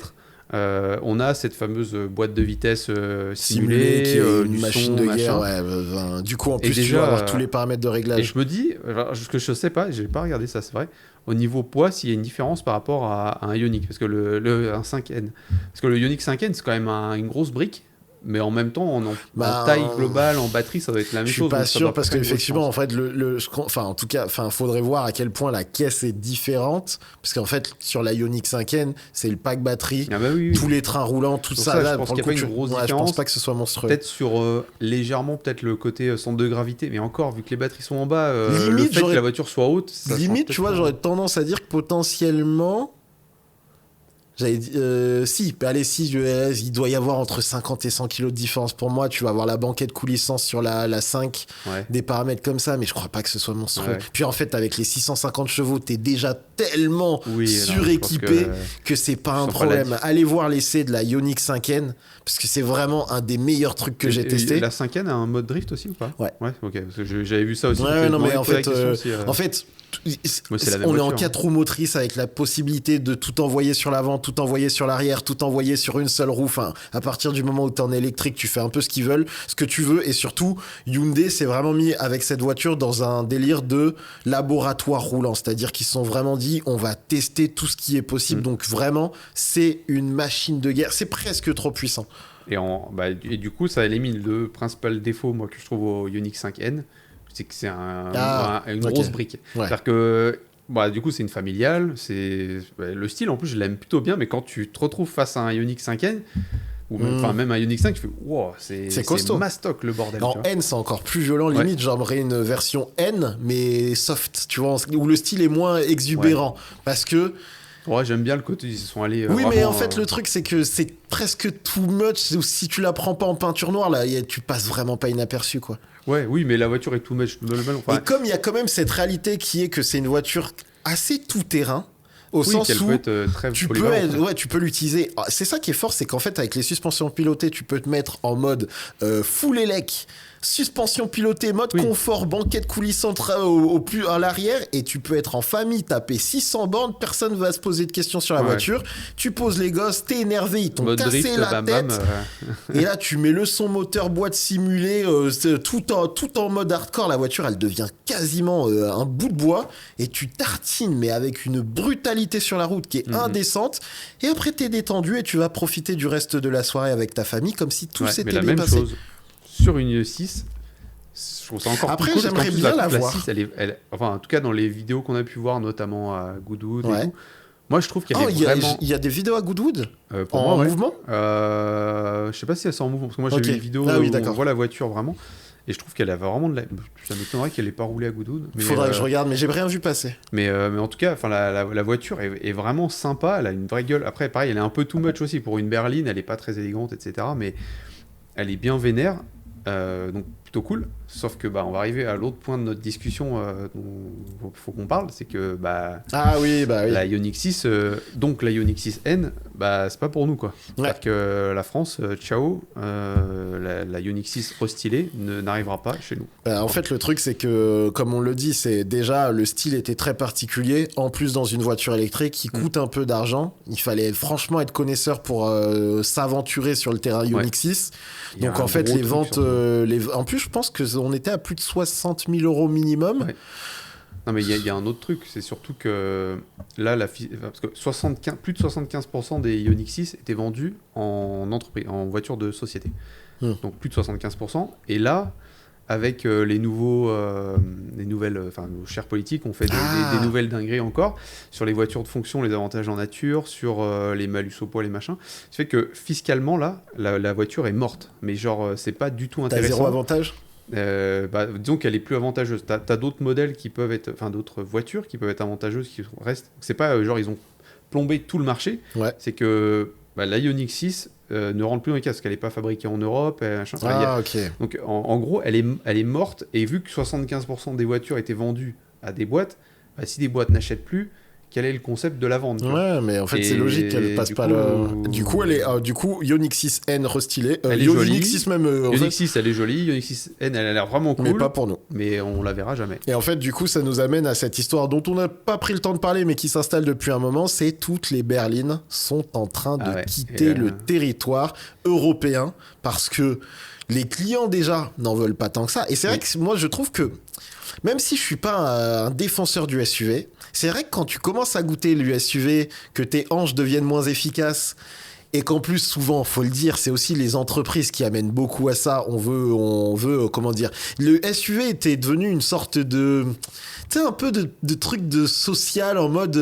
On a cette fameuse boîte de vitesse simulée qui est une machine de guerre. Du coup en plus tu vas avoir tous les paramètres de réglage. Et je me dis, ce que je sais pas, j'ai pas regardé ça, c'est vrai, au niveau poids, s'il y a une différence par rapport à un Ioniq, parce que un 5N, parce que le Ioniq 5N c'est quand même une grosse brique. mais en même temps, en taille globale, en batterie, ça doit être la même chose. Je suis pas sûr parce qu'effectivement, en fait, en tout cas, faudrait voir à quel point la caisse est différente, parce qu'en fait, sur la Ioniq 5N, c'est le pack batterie, tous les trains roulants, tout ça. Là, je pense qu'il n'y a pas une grosse différence. Je pense pas que ce soit monstrueux. Peut-être sur légèrement, peut-être le côté centre de gravité, mais encore, vu que les batteries sont en bas, limite, le fait que la voiture soit haute, ça limite, tu vois, j'aurais tendance à dire que potentiellement. J'avais dit, il doit y avoir entre 50 et 100 kilos de différence pour moi. Tu vas avoir la banquette coulissante sur la 5, des paramètres comme ça, mais je crois pas que ce soit monstrueux. Puis en fait, avec les 650 chevaux, t'es déjà tellement suréquipé que c'est pas un problème. Allez voir l'essai de la Ioniq 5N, parce que c'est vraiment un des meilleurs trucs que j'ai testé. La 5N a un mode drift aussi ou pas? Ouais, ok, parce que j'avais vu ça aussi. Mais en fait, on est en 4 roues motrices avec la possibilité de tout envoyer sur l'avant, tout envoyer sur l'arrière, tout envoyer sur une seule roue. Enfin, à partir du moment où t'es en électrique, tu fais un peu ce qu'ils veulent, ce que tu veux. Et surtout, Hyundai s'est vraiment mis avec cette voiture dans un délire de laboratoire roulant. C'est-à-dire qu'ils se sont vraiment dit, on va tester tout ce qui est possible. Donc vraiment, c'est une machine de guerre. C'est presque trop puissant. Et du coup, ça élimine le principal défaut, moi, que je trouve au Ioniq 5N. C'est que c'est une grosse brique. C'est-à-dire que du coup c'est une familiale, le style en plus je l'aime plutôt bien, mais quand tu te retrouves face à un Ioniq 5N ou même un Ioniq 5, tu fais wow, c'est costaud, mastoc le bordel. En N c'est encore plus violent, limite j'aimerais une version N mais soft, tu vois, où le style est moins exubérant parce que j'aime bien le côté ils se sont allés mais en fait le truc c'est que c'est presque too much. Si tu la prends pas en peinture noire là, tu passes vraiment pas inaperçu quoi. Oui, mais la voiture est too much. Et comme il y a quand même cette réalité qui est que c'est une voiture assez tout-terrain, au sens où peut être très tu peux l'utiliser. C'est ça qui est fort, c'est qu'en fait avec les suspensions pilotées, tu peux te mettre en mode full élec, suspension pilotée, mode confort, banquette coulissante au plus à l'arrière, et tu peux être en famille, taper 600 bornes, personne va se poser de questions sur la voiture. Tu poses les gosses, t'es énervé, ils t'ont cassé la tête. Et là, tu mets le son moteur, boîte simulée, tout en mode hardcore. La voiture, elle devient quasiment un bout de bois, et tu tartines, mais avec une brutalité sur la route qui est indécente. Et après, t'es détendu et tu vas profiter du reste de la soirée avec ta famille comme si tout s'était bien passé. Sur une 6, je trouve ça encore après, plus cool. J'aimerais bien la voir. 6, en tout cas, dans les vidéos qu'on a pu voir, notamment à Goodwood et tout, moi, je trouve qu'elle est vraiment... Il y a des vidéos à Goodwood en mouvement je sais pas si elles sont en mouvement, parce que moi, j'ai vu une vidéo où on voit la voiture vraiment, et je trouve qu'elle a vraiment de la... Ça m'étonnerait qu'elle n'ait pas roulé à Goodwood. Il faudrait que je regarde, mais j'ai rien vu passer. Mais en tout cas, la voiture est vraiment sympa, elle a une vraie gueule. Après, pareil, elle est un peu too much aussi. Pour une berline, elle est pas très élégante, etc. Mais elle est bien vénère. Donc plutôt cool, sauf que on va arriver à l'autre point de notre discussion dont faut qu'on parle, c'est que la Ioniq 6 donc la Ioniq 6N c'est pas pour nous quoi. C'est-à-dire que la France ciao, la Ioniq 6 restylée n'arrivera pas chez nous. En fait le truc c'est que comme on le dit, c'est déjà le style était très particulier, en plus dans une voiture électrique qui coûte un peu d'argent, il fallait franchement être connaisseur pour s'aventurer sur le terrain Ioniq 6. Donc en fait les ventes en plus je pense qu'on était à plus de 60 000 € minimum. Non mais il y a un autre truc, c'est surtout que là parce que plus de 75% des Ioniq 6 étaient vendus en entreprise, en voiture de société. Donc plus de 75%, et là avec les nouvelles, nos chers politiques ont fait des nouvelles dingueries encore sur les voitures de fonction, les avantages en nature, sur les malus au poids, les machins. Ça fait que fiscalement, là, la voiture est morte. Mais genre, c'est pas du tout intéressant. T'as zéro avantage ? Disons qu'elle est plus avantageuse. T'as d'autres modèles qui peuvent être, d'autres voitures qui peuvent être avantageuses, qui restent. C'est pas genre ils ont plombé tout le marché. C'est que la Ioniq 6 ne rentre plus dans les cases parce qu'elle n'est pas fabriquée en Europe. Donc en gros, elle est morte, et vu que 75% des voitures étaient vendues à des boîtes, si des boîtes n'achètent plus, quel est le concept de la vente mais en fait c'est logique qu'elle passe pas du coup elle est Ioniq 6N restylée, elle est Ioniq jolie. 6 même Ioniq 6 elle est jolie, Ioniq 6N elle a l'air vraiment cool, mais pas pour nous, mais on la verra jamais. Et en fait du coup ça nous amène à cette histoire dont on n'a pas pris le temps de parler mais qui s'installe depuis un moment, c'est toutes les berlines sont en train de quitter le territoire européen parce que les clients déjà n'en veulent pas tant que ça. Et c'est vrai que moi je trouve que même si je suis pas un défenseur du SUV, c'est vrai que quand tu commences à goûter le SUV, que tes hanches deviennent moins efficaces Et qu'en plus, souvent, faut le dire, c'est aussi les entreprises qui amènent beaucoup à ça. On veut, comment dire. Le SUV était devenu une sorte de, tu sais, un peu de truc de social en mode,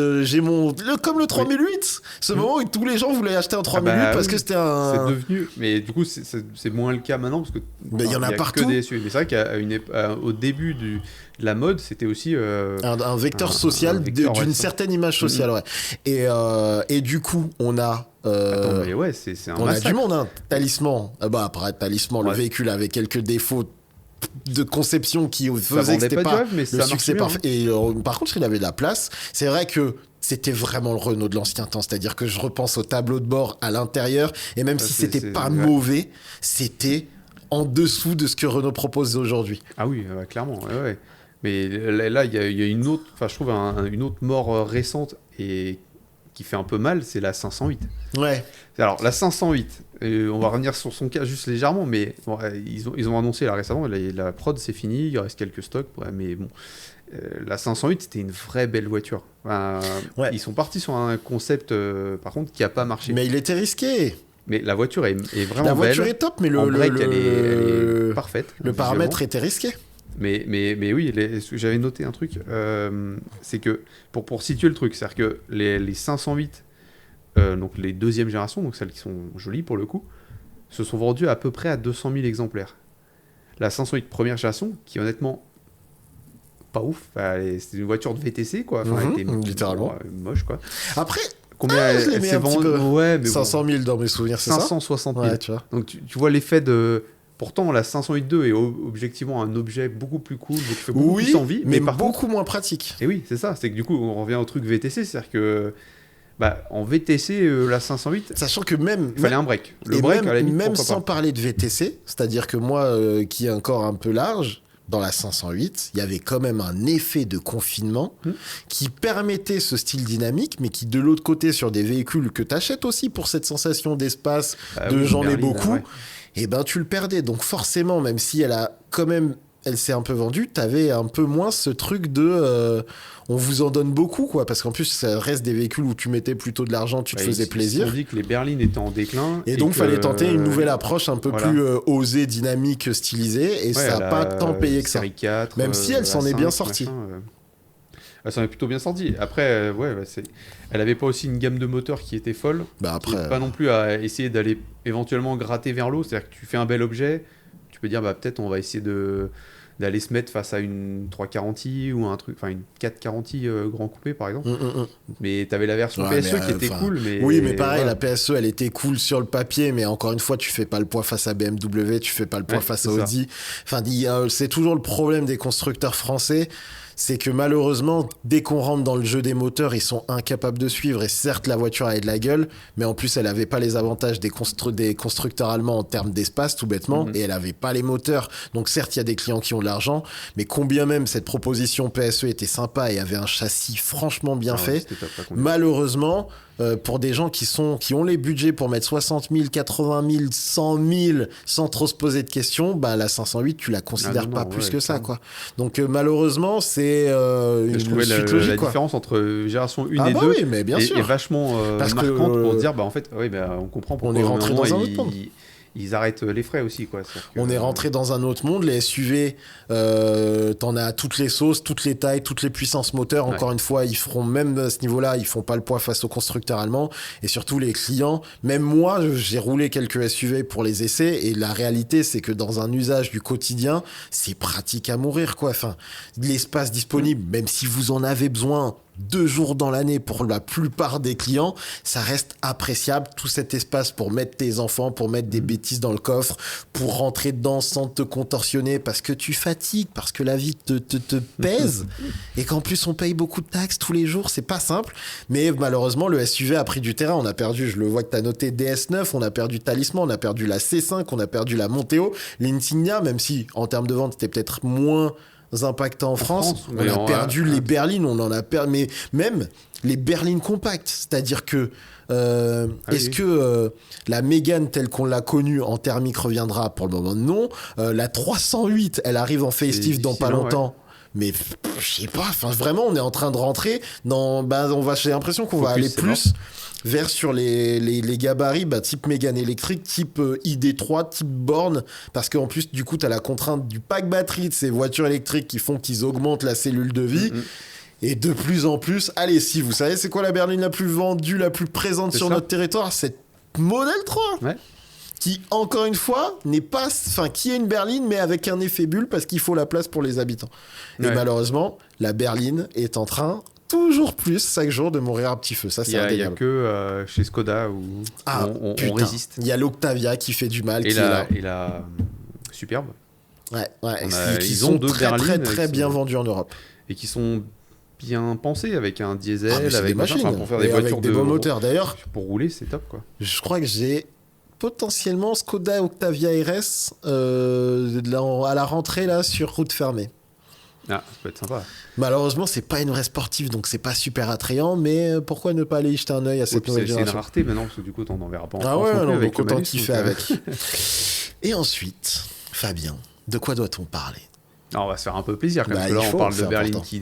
comme le 3008. Ce moment où tous les gens voulaient acheter un 3008 parce que c'était un. C'est devenu, mais du coup, c'est moins le cas maintenant parce que. Il y en a partout. Que des SUV. Mais c'est vrai qu'au début de la mode, c'était aussi un vecteur social d'une certaine image sociale, ouais. Et du coup, on a. Attends, mais ouais, c'est un massacre. A du monde, hein. Talisman. Après, Talisman, le véhicule avait quelques défauts de conception qui faisaient que c'était pas le succès parfait. Et par contre, il avait de la place. C'est vrai que c'était vraiment le Renault de l'ancien temps. C'est-à-dire que je repense au tableau de bord à l'intérieur. Et même si c'était pas mauvais, c'était en dessous de ce que Renault propose aujourd'hui. Ah oui, clairement. Ouais. Mais là, il y a une autre, je trouve une autre mort récente et qui fait un peu mal, c'est la 508. Ouais. Alors la 508, on va revenir sur son cas juste légèrement, mais bon, ils ont annoncé là récemment, la prod c'est fini, il reste quelques stocks, mais bon. La 508 c'était une vraie belle voiture. Ils sont partis sur un concept par contre qui a pas marché. Mais il était risqué. Mais la voiture est vraiment belle. La voiture est top, mais elle est parfaite. Le paramètre était risqué. Mais oui, j'avais noté un truc, c'est que, pour situer le truc, c'est-à-dire que les 508, donc les deuxième génération, donc celles qui sont jolies pour le coup, se sont vendues à peu près à 200 000 exemplaires. La 508 première génération, qui honnêtement, pas ouf, c'était une voiture de VTC, quoi. Elle était littéralement moche, quoi. Après... Combien elle s'est vendue? Ouais, mais 500 000 dans mes souvenirs, c'est 560 000. Ouais, tu vois. Donc tu vois l'effet de... Pourtant, la 508.2 est objectivement un objet beaucoup plus cool, qui fait beaucoup plus envie, mais beaucoup moins pratique. Et oui, c'est ça. C'est que du coup, on revient au truc VTC, c'est-à-dire que en VTC, la 508, sachant que même il fallait un break. Le break, à la limite, même sans parler de VTC, c'est-à-dire que moi, qui est encore un peu large, dans la 508, il y avait quand même un effet de confinement qui permettait ce style dynamique, mais qui, de l'autre côté, sur des véhicules que tu achètes aussi pour cette sensation d'espace, j'en ai beaucoup, et ben tu le perdais. Donc forcément, même si elle s'est un peu vendue, t'avais un peu moins ce truc de on vous en donne beaucoup, quoi, parce qu'en plus ça reste des véhicules où tu mettais plutôt de l'argent, tu te faisais plaisir. On dit que les berlines étaient en déclin et donc fallait tenter une nouvelle approche un peu plus osée, dynamique, stylisée, et ça n'a pas tant payé que ça. Série 4, même si elle s'en est bien sortie. Elle s'en est plutôt bien sortie. Après, elle avait pas aussi une gamme de moteurs qui était folle. Après, pas non plus à essayer d'aller éventuellement gratter vers l'eau. C'est-à-dire que tu fais un bel objet, tu peux dire peut-être on va essayer d'aller se mettre face à une 340i ou une 440i grand coupé par exemple. Mais t'avais la version PSE qui était cool. Oui, mais pareil, la PSE elle était cool sur le papier, mais encore une fois, tu fais pas le poids face à BMW, tu fais pas le poids face à Audi. C'est toujours le problème des constructeurs français. C'est que malheureusement, dès qu'on rentre dans le jeu des moteurs, ils sont incapables de suivre. Et certes, la voiture avait de la gueule, mais en plus, elle n'avait pas les avantages des constructeurs allemands en termes d'espace, tout bêtement, et elle n'avait pas les moteurs. Donc certes, il y a des clients qui ont de l'argent, mais combien même cette proposition PSE était sympa et avait un châssis franchement bien fait, malheureusement... pour des gens qui ont les budgets pour mettre 60 000, 80 000, 100 000 sans trop se poser de questions, la 508, tu la considères pas plus que ça, quoi. Donc malheureusement, c'est une suite logique, la quoi. différence entre génération 1 et 2 mais bien sûr. est vachement marquante pour dire, en fait, on comprend pourquoi on est rentré dans un autre monde. Ils arrêtent les frais aussi, quoi. On est rentré dans un autre monde. Les SUV, t'en as toutes les sauces, toutes les tailles, toutes les puissances moteurs. Encore une fois, ils feront même à ce niveau-là, ils font pas le poids face aux constructeurs allemands. Et surtout les clients. Même moi, j'ai roulé quelques SUV pour les essais. Et la réalité, c'est que dans un usage du quotidien, c'est pratique à mourir, quoi. Enfin, l'espace disponible, même si vous en avez besoin 2 jours dans l'année pour la plupart des clients, ça reste appréciable, tout cet espace pour mettre tes enfants, pour mettre des bêtises dans le coffre, pour rentrer dedans sans te contorsionner parce que tu fatigues, parce que la vie te pèse et qu'en plus on paye beaucoup de taxes tous les jours, c'est pas simple, mais malheureusement le SUV a pris du terrain, on a perdu, je le vois que t'as noté DS9, on a perdu Talisman, on a perdu la C5, on a perdu la Monteo, l'Insignia, même si en termes de vente c'était peut-être moins impactant en France. On a perdu les berlines, on en a perdu, mais même les berlines compactes, c'est-à-dire que que la Mégane telle qu'on l'a connue en thermique reviendra? Pour le moment non. La 308 elle arrive en facelift dans pas longtemps. Mais je sais pas, vraiment on est en train de rentrer dans j'ai l'impression qu'on va aller plus Vert sur les gabarits, type Mégane électrique, type ID3, type borne, parce qu'en plus, du coup, tu as la contrainte du pack batterie de ces voitures électriques qui font qu'ils augmentent la cellule de vie. Et de plus en plus, allez, si vous savez, c'est quoi la berline la plus vendue, la plus présente sur notre territoire? C'est Model 3. Ouais. Qui, encore une fois, n'est pas... Enfin, qui est une berline, mais avec un effet bulle, parce qu'il faut la place pour les habitants. Et malheureusement, la berline est en train, toujours plus, chaque jour, de mourir à petit feu. Ça, c'est indéniable. Il n'y a que chez Skoda où on résiste. Il y a l'Octavia qui fait du mal. Et la Superbe. Ouais. Qui ils sont ont deux berlines très bien vendus en Europe. Et qui sont bien pensés avec un diesel, avec des machines, pour faire des voitures avec des bons moteurs. D'ailleurs, pour rouler, c'est top, quoi. Je crois que j'ai potentiellement Skoda Octavia RS à la rentrée là sur route fermée. Ah, ça peut être sympa. Malheureusement, c'est pas une vraie sportive, donc c'est pas super attrayant, mais pourquoi ne pas aller y jeter un œil à cette nouvelle génération? C'est une rareté maintenant, parce que du coup, t'en verras pas en France. Ah ouais, non, avec donc autant kiffer avec. Et ensuite, Fabien, de quoi doit-on parler? Alors, on va se faire un peu plaisir, parce que là, on parle de berline qui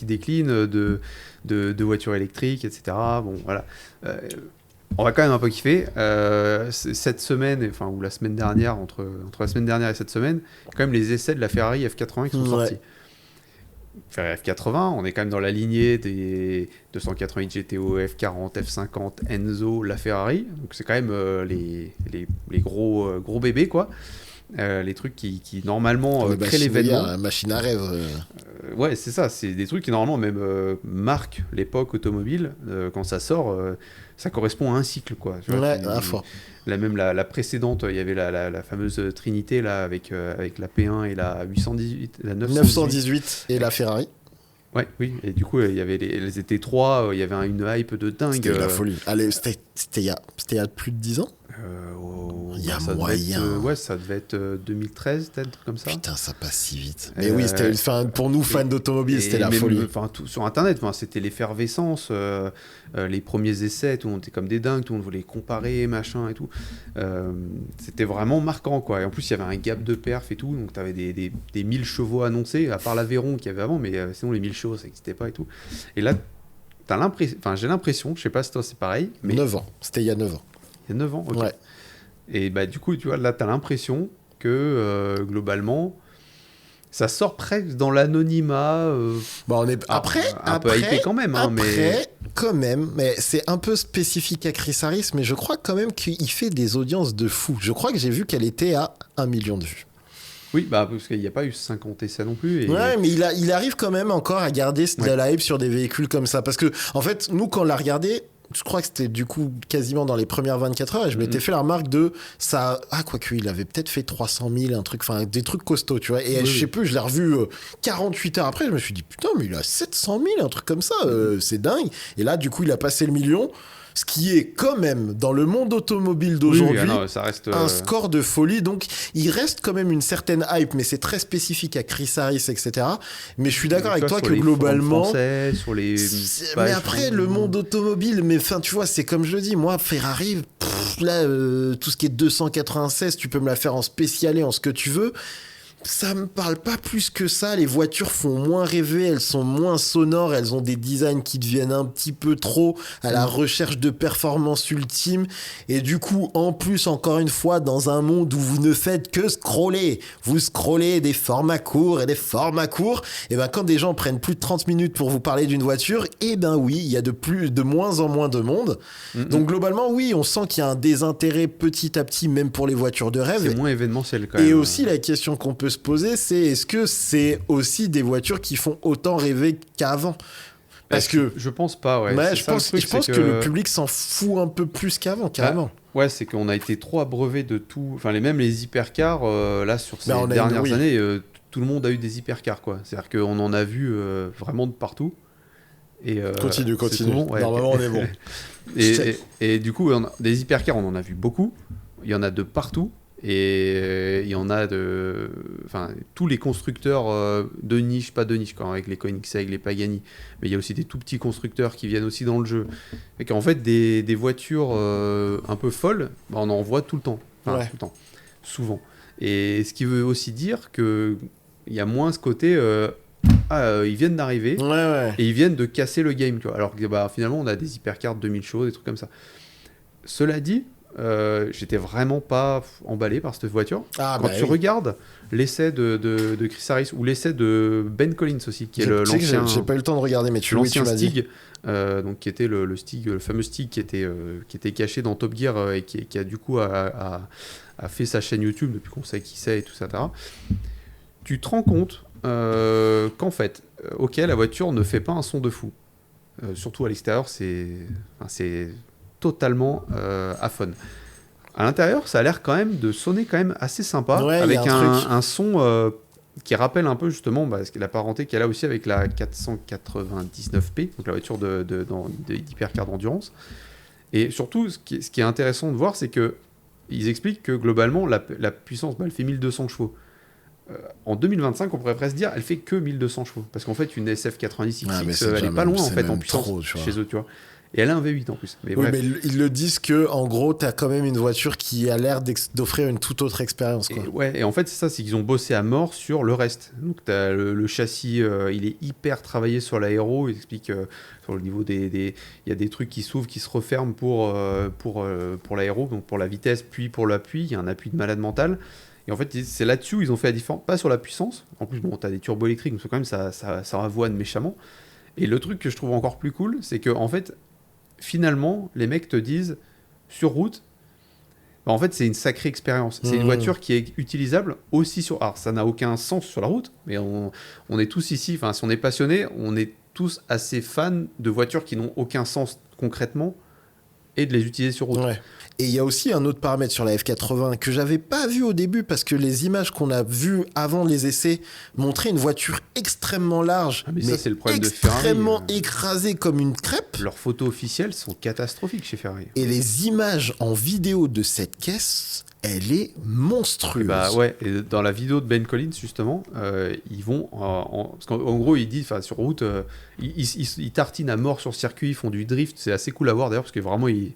décline, de voitures électriques, etc. Bon, voilà. On va quand même un peu kiffer. Cette semaine, enfin, ou la semaine dernière, entre la semaine dernière et cette semaine, quand même les essais de la Ferrari F80 qui sont sortis. Ferrari F80, on est quand même dans la lignée des 288 GTO, F40, F50, Enzo, la Ferrari. Donc c'est quand même les gros bébés, quoi. Les trucs qui normalement créent l'événement. La machine à rêve. Ouais, c'est ça. C'est des trucs qui normalement même marquent l'époque automobile. Quand ça sort, ça correspond à un cycle, quoi. Tu vois, même la précédente, il y avait la fameuse Trinité là avec la P1 et la 818, la 918 et la Ferrari. Ouais, oui. Et du coup, il y avait les étaient trois. Il y avait une hype de dingue. C'était la folie. Allez, c'était il y a plus de 10 ans. Il y a moyen. Ça devait être 2013, peut-être, comme ça. Putain, ça passe si vite. Mais oui, c'était pour nous, fans d'automobile, c'était la folie. Tout sur Internet, c'était l'effervescence. Les premiers essais, tout le monde était comme des dingues, tout le monde voulait comparer, machin et tout. C'était vraiment marquant, quoi. Et en plus, il y avait un gap de perf et tout, donc tu avais des 1000 chevaux annoncés, à part l'Aveyron qu'il y avait avant, mais sinon, les 1000 chevaux, ça n'existait pas et tout. Et là, j'ai l'impression, je sais pas si toi c'est pareil, mais 9 ans, c'était il y a 9 ans. Il y a 9 ans, ok. Ouais. Et du coup, tu vois, là, tu as l'impression que, globalement, ça sort presque dans l'anonymat. On est un peu hypé quand même. Quand même, mais c'est un peu spécifique à Chris Harris, mais je crois quand même qu'il fait des audiences de fou. Je crois que j'ai vu qu'elle était à 1 million de vues. Oui, parce qu'il n'y a pas eu 50 essais non plus. Ouais, mais il arrive quand même encore à garder de la hype sur des véhicules comme ça. Parce que, en fait, nous, quand on l'a regardé, je crois que c'était du coup quasiment dans les premières 24 heures et je m'étais fait la remarque de ça. Quoique, il avait peut-être fait 300 000, des trucs costauds, tu vois. Et je sais plus, je l'ai revu 48 heures après, je me suis dit putain, mais il a 700 000, un truc comme ça, c'est dingue. Et là, du coup, il a passé le million. Ce qui est quand même, dans le monde automobile d'aujourd'hui, ça reste, un score de folie. Donc, il reste quand même une certaine hype, mais c'est très spécifique à Chris Harris, etc. Mais je suis d'accord avec toi que globalement... Français, sur les mais après, le monde automobile, tu vois, c'est comme je le dis, moi, Ferrari, tout ce qui est 296, tu peux me la faire en spécialé, en ce que tu veux. Ça me parle pas plus que ça. Les voitures font moins rêver, elles sont moins sonores, elles ont des designs qui deviennent un petit peu trop à la recherche de performance ultime. Et du coup, en plus, encore une fois, dans un monde où vous ne faites que scroller, vous scrollez des formats courts et des formats courts, et quand des gens prennent plus de 30 minutes pour vous parler d'une voiture, oui, il y a de moins en moins de monde. Donc globalement, oui, on sent qu'il y a un désintérêt petit à petit, même pour les voitures de rêve. C'est moins événementiel quand même. Et aussi, la question qu'on peut se poser, c'est est-ce que c'est aussi des voitures qui font autant rêver qu'avant? Parce que je pense pas, ouais. Je pense que le public s'en fout un peu plus qu'avant, carrément. Ouais, c'est qu'on a été trop abreuvé de tout. Enfin, même les hypercars, là, sur ces dernières années, tout le monde a eu des hypercars, quoi. C'est-à-dire qu'on en a vu vraiment de partout. Et, continue. Bon, ouais. Normalement, on est bon. et du coup, des hypercars, on en a vu beaucoup. Il y en a de partout. Et il y en a tous les constructeurs de niche, pas de niche, quand avec les Koenigsegg, les Pagani, mais il y a aussi des tout petits constructeurs qui viennent aussi dans le jeu. Et qu'en fait, des voitures un peu folles, on en voit tout le temps. Tout le temps, souvent. Et ce qui veut aussi dire qu'il y a moins ce côté ils viennent d'arriver et ils viennent de casser le game, tu vois. Alors que finalement, on a des hypercars 2000 chevaux, des trucs comme ça. Cela dit, j'étais vraiment pas emballé par cette voiture. Quand tu regardes l'essai de Chris Harris ou l'essai de Ben Collins aussi, qui est l'ancien. J'ai pas eu le temps de regarder, mais tu m'as Stig, donc qui était le Stig, le fameux Stig qui était caché dans Top Gear et qui a du coup a fait sa chaîne YouTube depuis qu'on sait qui c'est et tout ça. Tu te rends compte qu'en fait, la voiture ne fait pas un son de fou. Surtout à l'extérieur, c'est totalement aphone. À l'intérieur, ça a l'air quand même de sonner quand même assez sympa, avec un son qui rappelle un peu justement la parenté qu'elle a aussi avec la 499P, donc la voiture d'hypercar d'endurance. Et surtout, ce qui est intéressant de voir, c'est que ils expliquent que globalement, la puissance, elle fait 1200 chevaux. En 2025, on pourrait presque dire, elle fait que 1200 chevaux. Parce qu'en fait, une SF90XX, elle est pas loin en fait en puissance chez eux, tu vois. Et elle a un V8 en plus. Mais mais ils le disent que, en gros, t'as quand même une voiture qui a l'air d'offrir une toute autre expérience, quoi. Et en fait, c'est ça, c'est qu'ils ont bossé à mort sur le reste. Donc, t'as le châssis, il est hyper travaillé sur l'aéro. Ils expliquent sur le niveau il y a des trucs qui s'ouvrent, qui se referment pour l'aéro, donc pour la vitesse, puis pour l'appui. Il y a un appui de malade mental. Et en fait, c'est là-dessus où ils ont fait la différence, pas sur la puissance. En plus, t'as des turbos électriques, donc quand même, ça avoine méchamment. Et le truc que je trouve encore plus cool, c'est que, en fait, finalement, les mecs te disent, sur route, en fait, c'est une sacrée expérience. C'est une voiture qui est utilisable aussi sur... Alors, ça n'a aucun sens sur la route, mais on est tous ici, enfin, si on est passionné, on est tous assez fans de voitures qui n'ont aucun sens concrètement et de les utiliser sur route. Ouais. Et il y a aussi un autre paramètre sur la F80 que j'avais pas vu au début parce que les images qu'on a vues avant les essais montraient une voiture extrêmement large, mais ça, c'est le problème extrêmement de Ferrari, écrasée comme une crêpe. Leurs photos officielles sont catastrophiques chez Ferrari. Et les images en vidéo de cette caisse, elle est monstrueuse. Et dans la vidéo de Ben Collins, justement, ils vont... parce qu'en gros, il dit, sur route, ils tartinent à mort sur circuit, ils font du drift, c'est assez cool à voir d'ailleurs, parce que vraiment, ils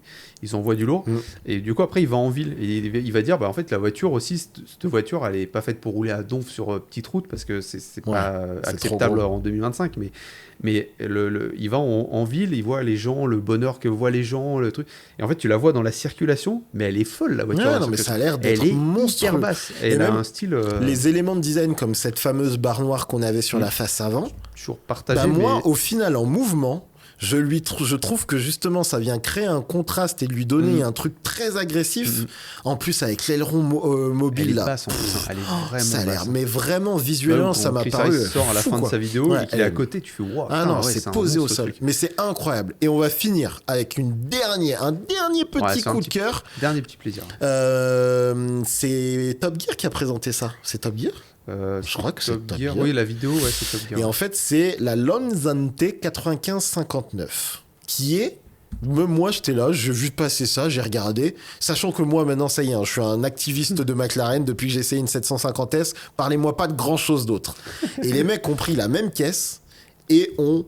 envoient du lourd. Et du coup, après, il va en ville, et il va dire, en fait, la voiture aussi, cette voiture, elle est pas faite pour rouler à donf sur petite route, parce que c'est pas acceptable en 2025, mais il va en ville, il voit les gens, le bonheur que voient les gens, le truc. Et en fait, tu la vois dans la circulation, mais elle est folle, la voiture. Ouais, non, mais ça a l'air d'être monstrueux. Hyper basse. Elle a un style... Les éléments de design, comme cette fameuse barre noire qu'on avait sur la face avant, toujours partagé. Moi, au final, en mouvement... Je trouve que justement ça vient créer un contraste et lui donner un truc très agressif. En plus avec l'aileron mobile elle là, basse, elle est vraiment ça a l'air, basse. Mais vraiment visuellement ça m'a paru sort à la fin de sa vidéo et qu'il est à côté, tu fais waouh. Ah non, c'est posé au sol. Mais c'est incroyable. Et on va finir avec un dernier petit coup de cœur. Dernier petit plaisir. C'est Top Gear qui a présenté ça. C'est Top Gear. Je crois que c'est Top Gear. Oui, la vidéo, c'est Top Gear. Et en fait, c'est la Lanzante 9559, qui est... Moi, j'étais là, j'ai vu passer ça, j'ai regardé. Sachant que moi, maintenant, ça y est, je suis un activiste de McLaren depuis que j'ai essayé une 750S. Parlez-moi pas de grand-chose d'autre. Et les mecs ont pris la même caisse et ont,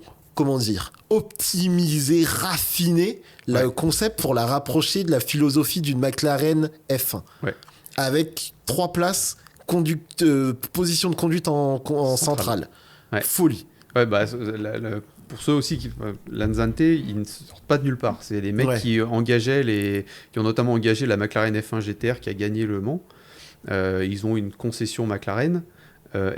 optimisé, raffiné le concept pour la rapprocher de la philosophie d'une McLaren F1. Ouais. Avec 3 places... position de conduite en centrale. Ouais. Folie. Ouais, pour ceux aussi Lanzante, ils ne sortent pas de nulle part. C'est les mecs qui ont notamment engagé la McLaren F1 GTR qui a gagné Le Mans. Ils ont une concession McLaren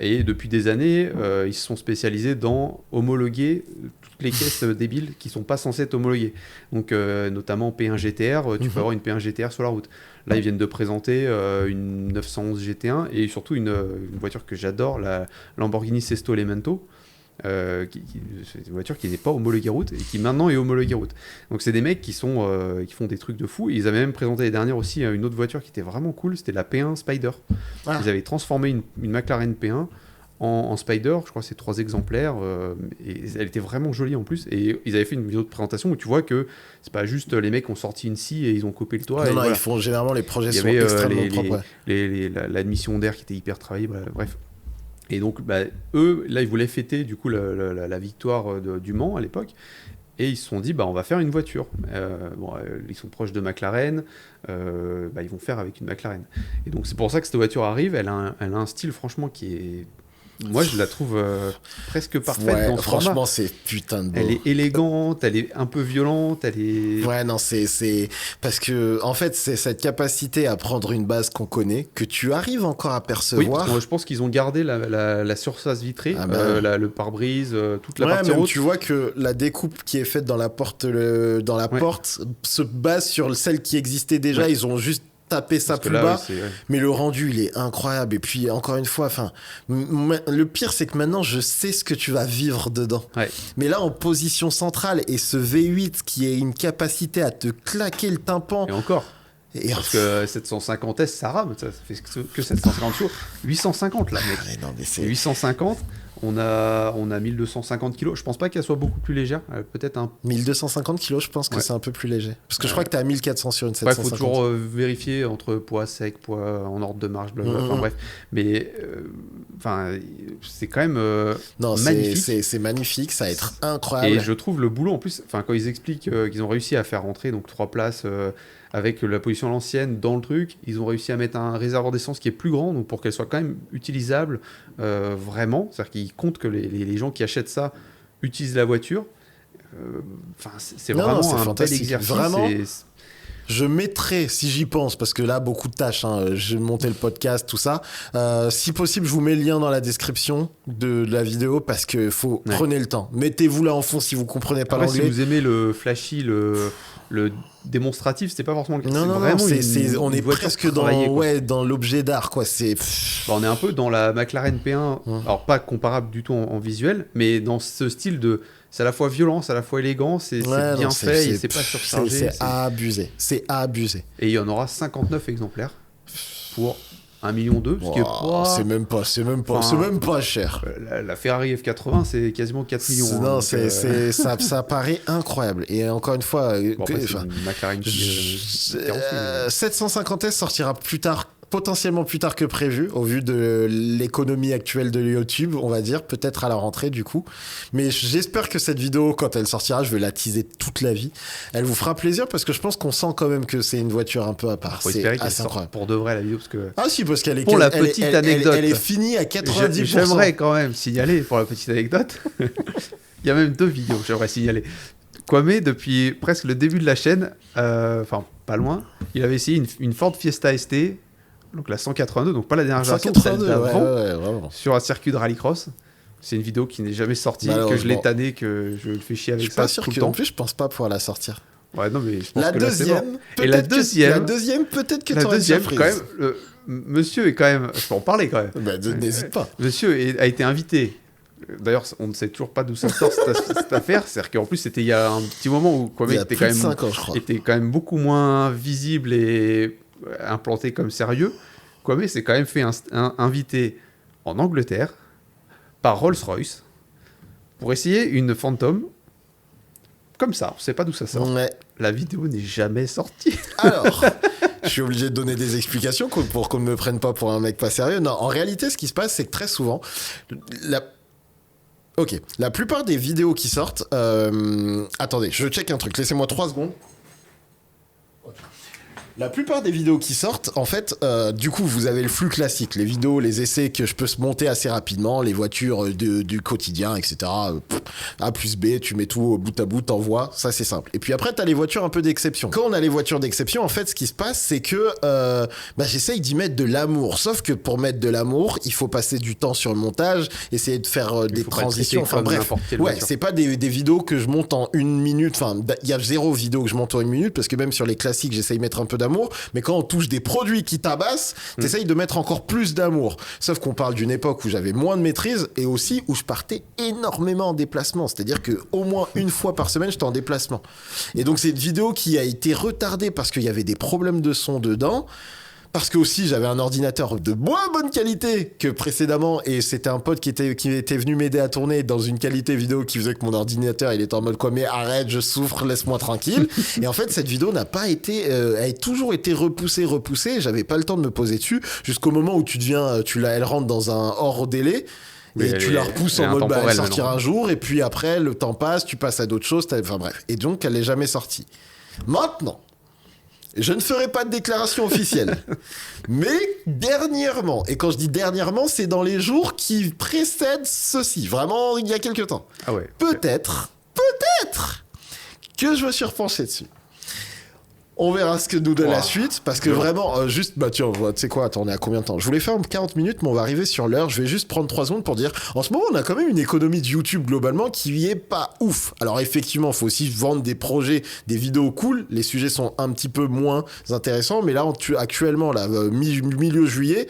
et depuis des années, ils se sont spécialisés dans homologuer toutes les caisses débiles qui ne sont pas censées être homologuées. Donc, notamment P1 GTR, tu peux avoir une P1 GTR sur la route. Là, ils viennent de présenter une 911 GT1 et surtout une voiture que j'adore, la Lamborghini Sesto Elemento. C'est une voiture qui n'est pas homologuée route et qui maintenant est homologuée route. Donc c'est des mecs qui font des trucs de fou. Et ils avaient même présenté l'année dernière aussi une autre voiture qui était vraiment cool, c'était la P1 Spider. Ils avaient transformé une McLaren P1 en Spider, je crois que c'est 3 exemplaires, et elle était vraiment jolie en plus. Et ils avaient fait une vidéo de présentation où tu vois que c'est pas juste les mecs ont sorti une scie et ils ont coupé le toit. Non, voilà. ils font généralement les projets sont extrêmement propres. L'admission d'air qui était hyper travaillée, bref. Et donc, eux, là, ils voulaient fêter du coup la victoire du Mans à l'époque. Et ils se sont dit, on va faire une voiture. Ils sont proches de McLaren, ils vont faire avec une McLaren. Et donc, c'est pour ça que cette voiture arrive. Elle a un style, franchement, qui est moi je la trouve presque parfaite dans ce franchement, format. c'est putain de beau. Elle est élégante, elle est un peu violente, elle est... Ouais, non, c'est... Parce que, en fait, c'est cette capacité à prendre une base qu'on connaît, que tu arrives encore à percevoir. Oui, je pense qu'ils ont gardé la surface vitrée, le pare-brise, toute la partie haute. Tu vois que la découpe qui est faite dans la porte, porte se base sur celle qui existait déjà. Ils ont juste tapé ça plus bas, mais le rendu il est incroyable. Et puis encore une fois, le pire c'est que maintenant je sais ce que tu vas vivre dedans. Mais là en position centrale, et ce V8 qui a une capacité à te claquer le tympan. Et encore. Parce que 750S ça rame, ça fait que 750 jours. 850 là mec. Non, mais c'est... 850. On a 1250 kilos. Je pense pas qu'elle soit beaucoup plus légère. Peut-être un... 1250 kilos, je pense que c'est un peu plus léger. Parce que je crois que t'es à 1400 sur une 750. Il faut toujours vérifier entre poids sec, poids en ordre de marche, blablabla. Enfin bref. Mais c'est quand même magnifique. C'est magnifique, ça va être incroyable. Et je trouve le boulot en plus, quand ils expliquent qu'ils ont réussi à faire rentrer donc 3 places avec la position à l'ancienne dans le truc, ils ont réussi à mettre un réservoir d'essence qui est plus grand, donc pour qu'elle soit quand même utilisable vraiment. C'est-à-dire qu'ils comptent que les gens qui achètent ça utilisent la voiture. C'est vraiment un bel exercice. Vraiment. Je mettrai, si j'y pense, parce que là, beaucoup de tâches, je vais monter le podcast, tout ça. Si possible, je vous mets le lien dans la description de la vidéo, parce que prenez le temps. Mettez-vous là en fond si vous comprenez pas l'anglais. Si vous aimez le flashy, le démonstratif, c'était pas forcément le cas. On est presque dans l'objet d'art, quoi. On est un peu dans la McLaren P1, alors pas comparable du tout en visuel, mais dans ce style de... C'est à la fois violent, c'est à la fois élégant, c'est bien fait, et c'est pas surchargé. C'est abusé. Et il y en aura 59 exemplaires pour 1,2 million, ce qui est pas... C'est même pas cher. La Ferrari F80, c'est quasiment 4 millions. Non, ça paraît incroyable. Et encore une fois... après, c'est une McLaren 750S sortira potentiellement plus tard que prévu, au vu de l'économie actuelle de YouTube, on va dire, peut-être à la rentrée du coup. Mais j'espère que cette vidéo, quand elle sortira, je vais la teaser toute la vie. Elle vous fera plaisir parce que je pense qu'on sent quand même que c'est une voiture un peu à part. C'est assez incroyable. Pour de vrai la vidéo, parce que... Ah si, parce qu'elle est... Pour la petite anecdote... Elle est finie à 90%. J'aimerais quand même signaler, pour la petite anecdote, il y a même 2 vidéos que j'aimerais signaler. Kwame, depuis presque le début de la chaîne, pas loin, il avait essayé une Ford Fiesta ST, donc la 182, donc pas la dernière génération, celle d'avant, sur un circuit de rallycross. C'est une vidéo qui n'est jamais sortie, que je l'ai tanné, que je le fais chier avec ça tout le temps. En plus, je pense pas pouvoir la sortir. Ouais, non, mais je pense la que deuxième, la deuxième, peut-être que tu aurais quand même, monsieur est quand même... Je peux en parler quand même. N'hésite pas. Monsieur a été invité. D'ailleurs, on ne sait toujours pas d'où ça sort cette affaire. C'est-à-dire qu'en plus, c'était il y a un petit moment où Kwame était quand même beaucoup moins visible et implanté comme sérieux. Kwame s'est quand même fait inviter en Angleterre par Rolls-Royce pour essayer une Phantom comme ça. On ne sait pas d'où ça sort. Ouais. La vidéo n'est jamais sortie. Alors, je suis obligé de donner des explications pour qu'on ne me prenne pas pour un mec pas sérieux. Non, en réalité, ce qui se passe, c'est que très souvent, la plupart des vidéos qui sortent... Attendez, je check un truc. Laissez-moi 3 secondes. La plupart des vidéos qui sortent, en fait, du coup, vous avez le flux classique, les vidéos, les essais que je peux se monter assez rapidement, les voitures du quotidien, etc. A plus B, tu mets tout bout à bout, t'envoies, ça c'est simple. Et puis après, t'as les voitures un peu d'exception. Quand on a les voitures d'exception, en fait, ce qui se passe, c'est que j'essaye d'y mettre de l'amour. Sauf que pour mettre de l'amour, il faut passer du temps sur le montage, essayer de faire des transitions. Enfin bref, c'est pas des vidéos que je monte en 1 minute. Enfin, il y a 0 vidéo que je monte en 1 minute, parce que même sur les classiques, j'essaye de mettre un peu d'amour. Mais quand on touche des produits qui tabassent, t'essayes de mettre encore plus d'amour. Sauf qu'on parle d'une époque où j'avais moins de maîtrise et aussi où je partais énormément en déplacement. C'est-à-dire que au moins une fois par semaine, j'étais en déplacement. Et donc, c'est une vidéo qui a été retardée parce qu'il y avait des problèmes de son dedans. Parce que aussi j'avais un ordinateur de moins bonne qualité que précédemment et c'était un pote qui était venu m'aider à tourner dans une qualité vidéo qui faisait que mon ordinateur il était en mode quoi, mais arrête, je souffre, laisse-moi tranquille. Et en fait cette vidéo n'a pas été, elle a toujours été repoussée, j'avais pas le temps de me poser dessus jusqu'au moment où elle rentre dans un hors délai. Et tu la repousses en mode elle sortira un jour et puis après le temps passe, tu passes à d'autres choses, enfin bref. Et donc elle n'est jamais sortie. Maintenant, Je ne ferai pas de déclaration officielle. Mais dernièrement, et quand je dis dernièrement, c'est dans les jours qui précèdent ceci. Vraiment, il y a quelques temps. Ah ouais. Peut-être que je me suis repenché dessus. On verra ce que nous donne la suite, parce que vraiment, juste, tu sais quoi, attends, on est à combien de temps? Je voulais faire 40 minutes, mais on va arriver sur l'heure. Je vais juste prendre 3 secondes pour dire, en ce moment, on a quand même une économie de YouTube globalement qui est pas ouf. Alors effectivement, il faut aussi vendre des projets, des vidéos cool. Les sujets sont un petit peu moins intéressants, mais là, actuellement, là, milieu juillet,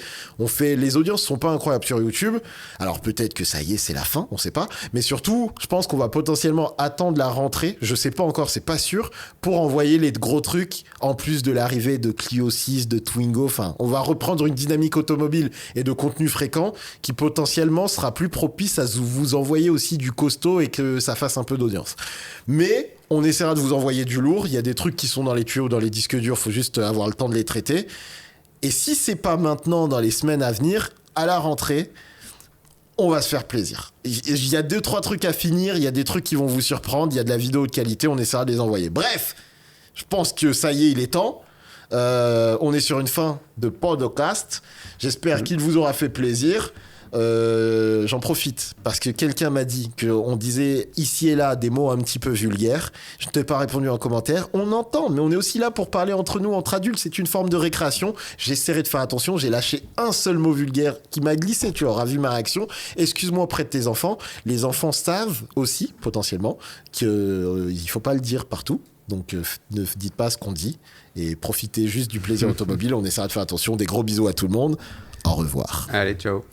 les audiences sont pas incroyables sur YouTube. Alors peut-être que ça y est, c'est la fin, on sait pas. Mais surtout, je pense qu'on va potentiellement attendre la rentrée. Je sais pas encore, c'est pas sûr, pour envoyer les gros trucs. En plus de l'arrivée de Clio 6, de Twingo, enfin, on va reprendre une dynamique automobile et de contenu fréquent qui potentiellement sera plus propice à vous envoyer aussi du costaud et que ça fasse un peu d'audience. Mais on essaiera de vous envoyer du lourd. Il y a des trucs qui sont dans les tuyaux, dans les disques durs, faut juste avoir le temps de les traiter. Et si c'est pas maintenant, dans les semaines à venir, à la rentrée, on va se faire plaisir. Il y a 2-3 trucs à finir, il y a des trucs qui vont vous surprendre, il y a de la vidéo de qualité, on essaiera de les envoyer. Bref, je pense que ça y est, il est temps. On est sur une fin de podcast. J'espère qu'il vous aura fait plaisir. J'en profite parce que quelqu'un m'a dit qu'on disait ici et là des mots un petit peu vulgaires. Je ne t'ai pas répondu en commentaire. On entend, mais on est aussi là pour parler entre nous, entre adultes. C'est une forme de récréation. J'essaierai de faire attention. J'ai lâché un seul mot vulgaire qui m'a glissé. Tu auras vu ma réaction. Excuse-moi auprès de tes enfants. Les enfants savent aussi, potentiellement, qu'il ne faut pas le dire partout. Donc ne dites pas ce qu'on dit et profitez juste du plaisir automobile. On essaiera de faire attention. Des gros bisous à tout le monde. Au revoir. Allez, ciao.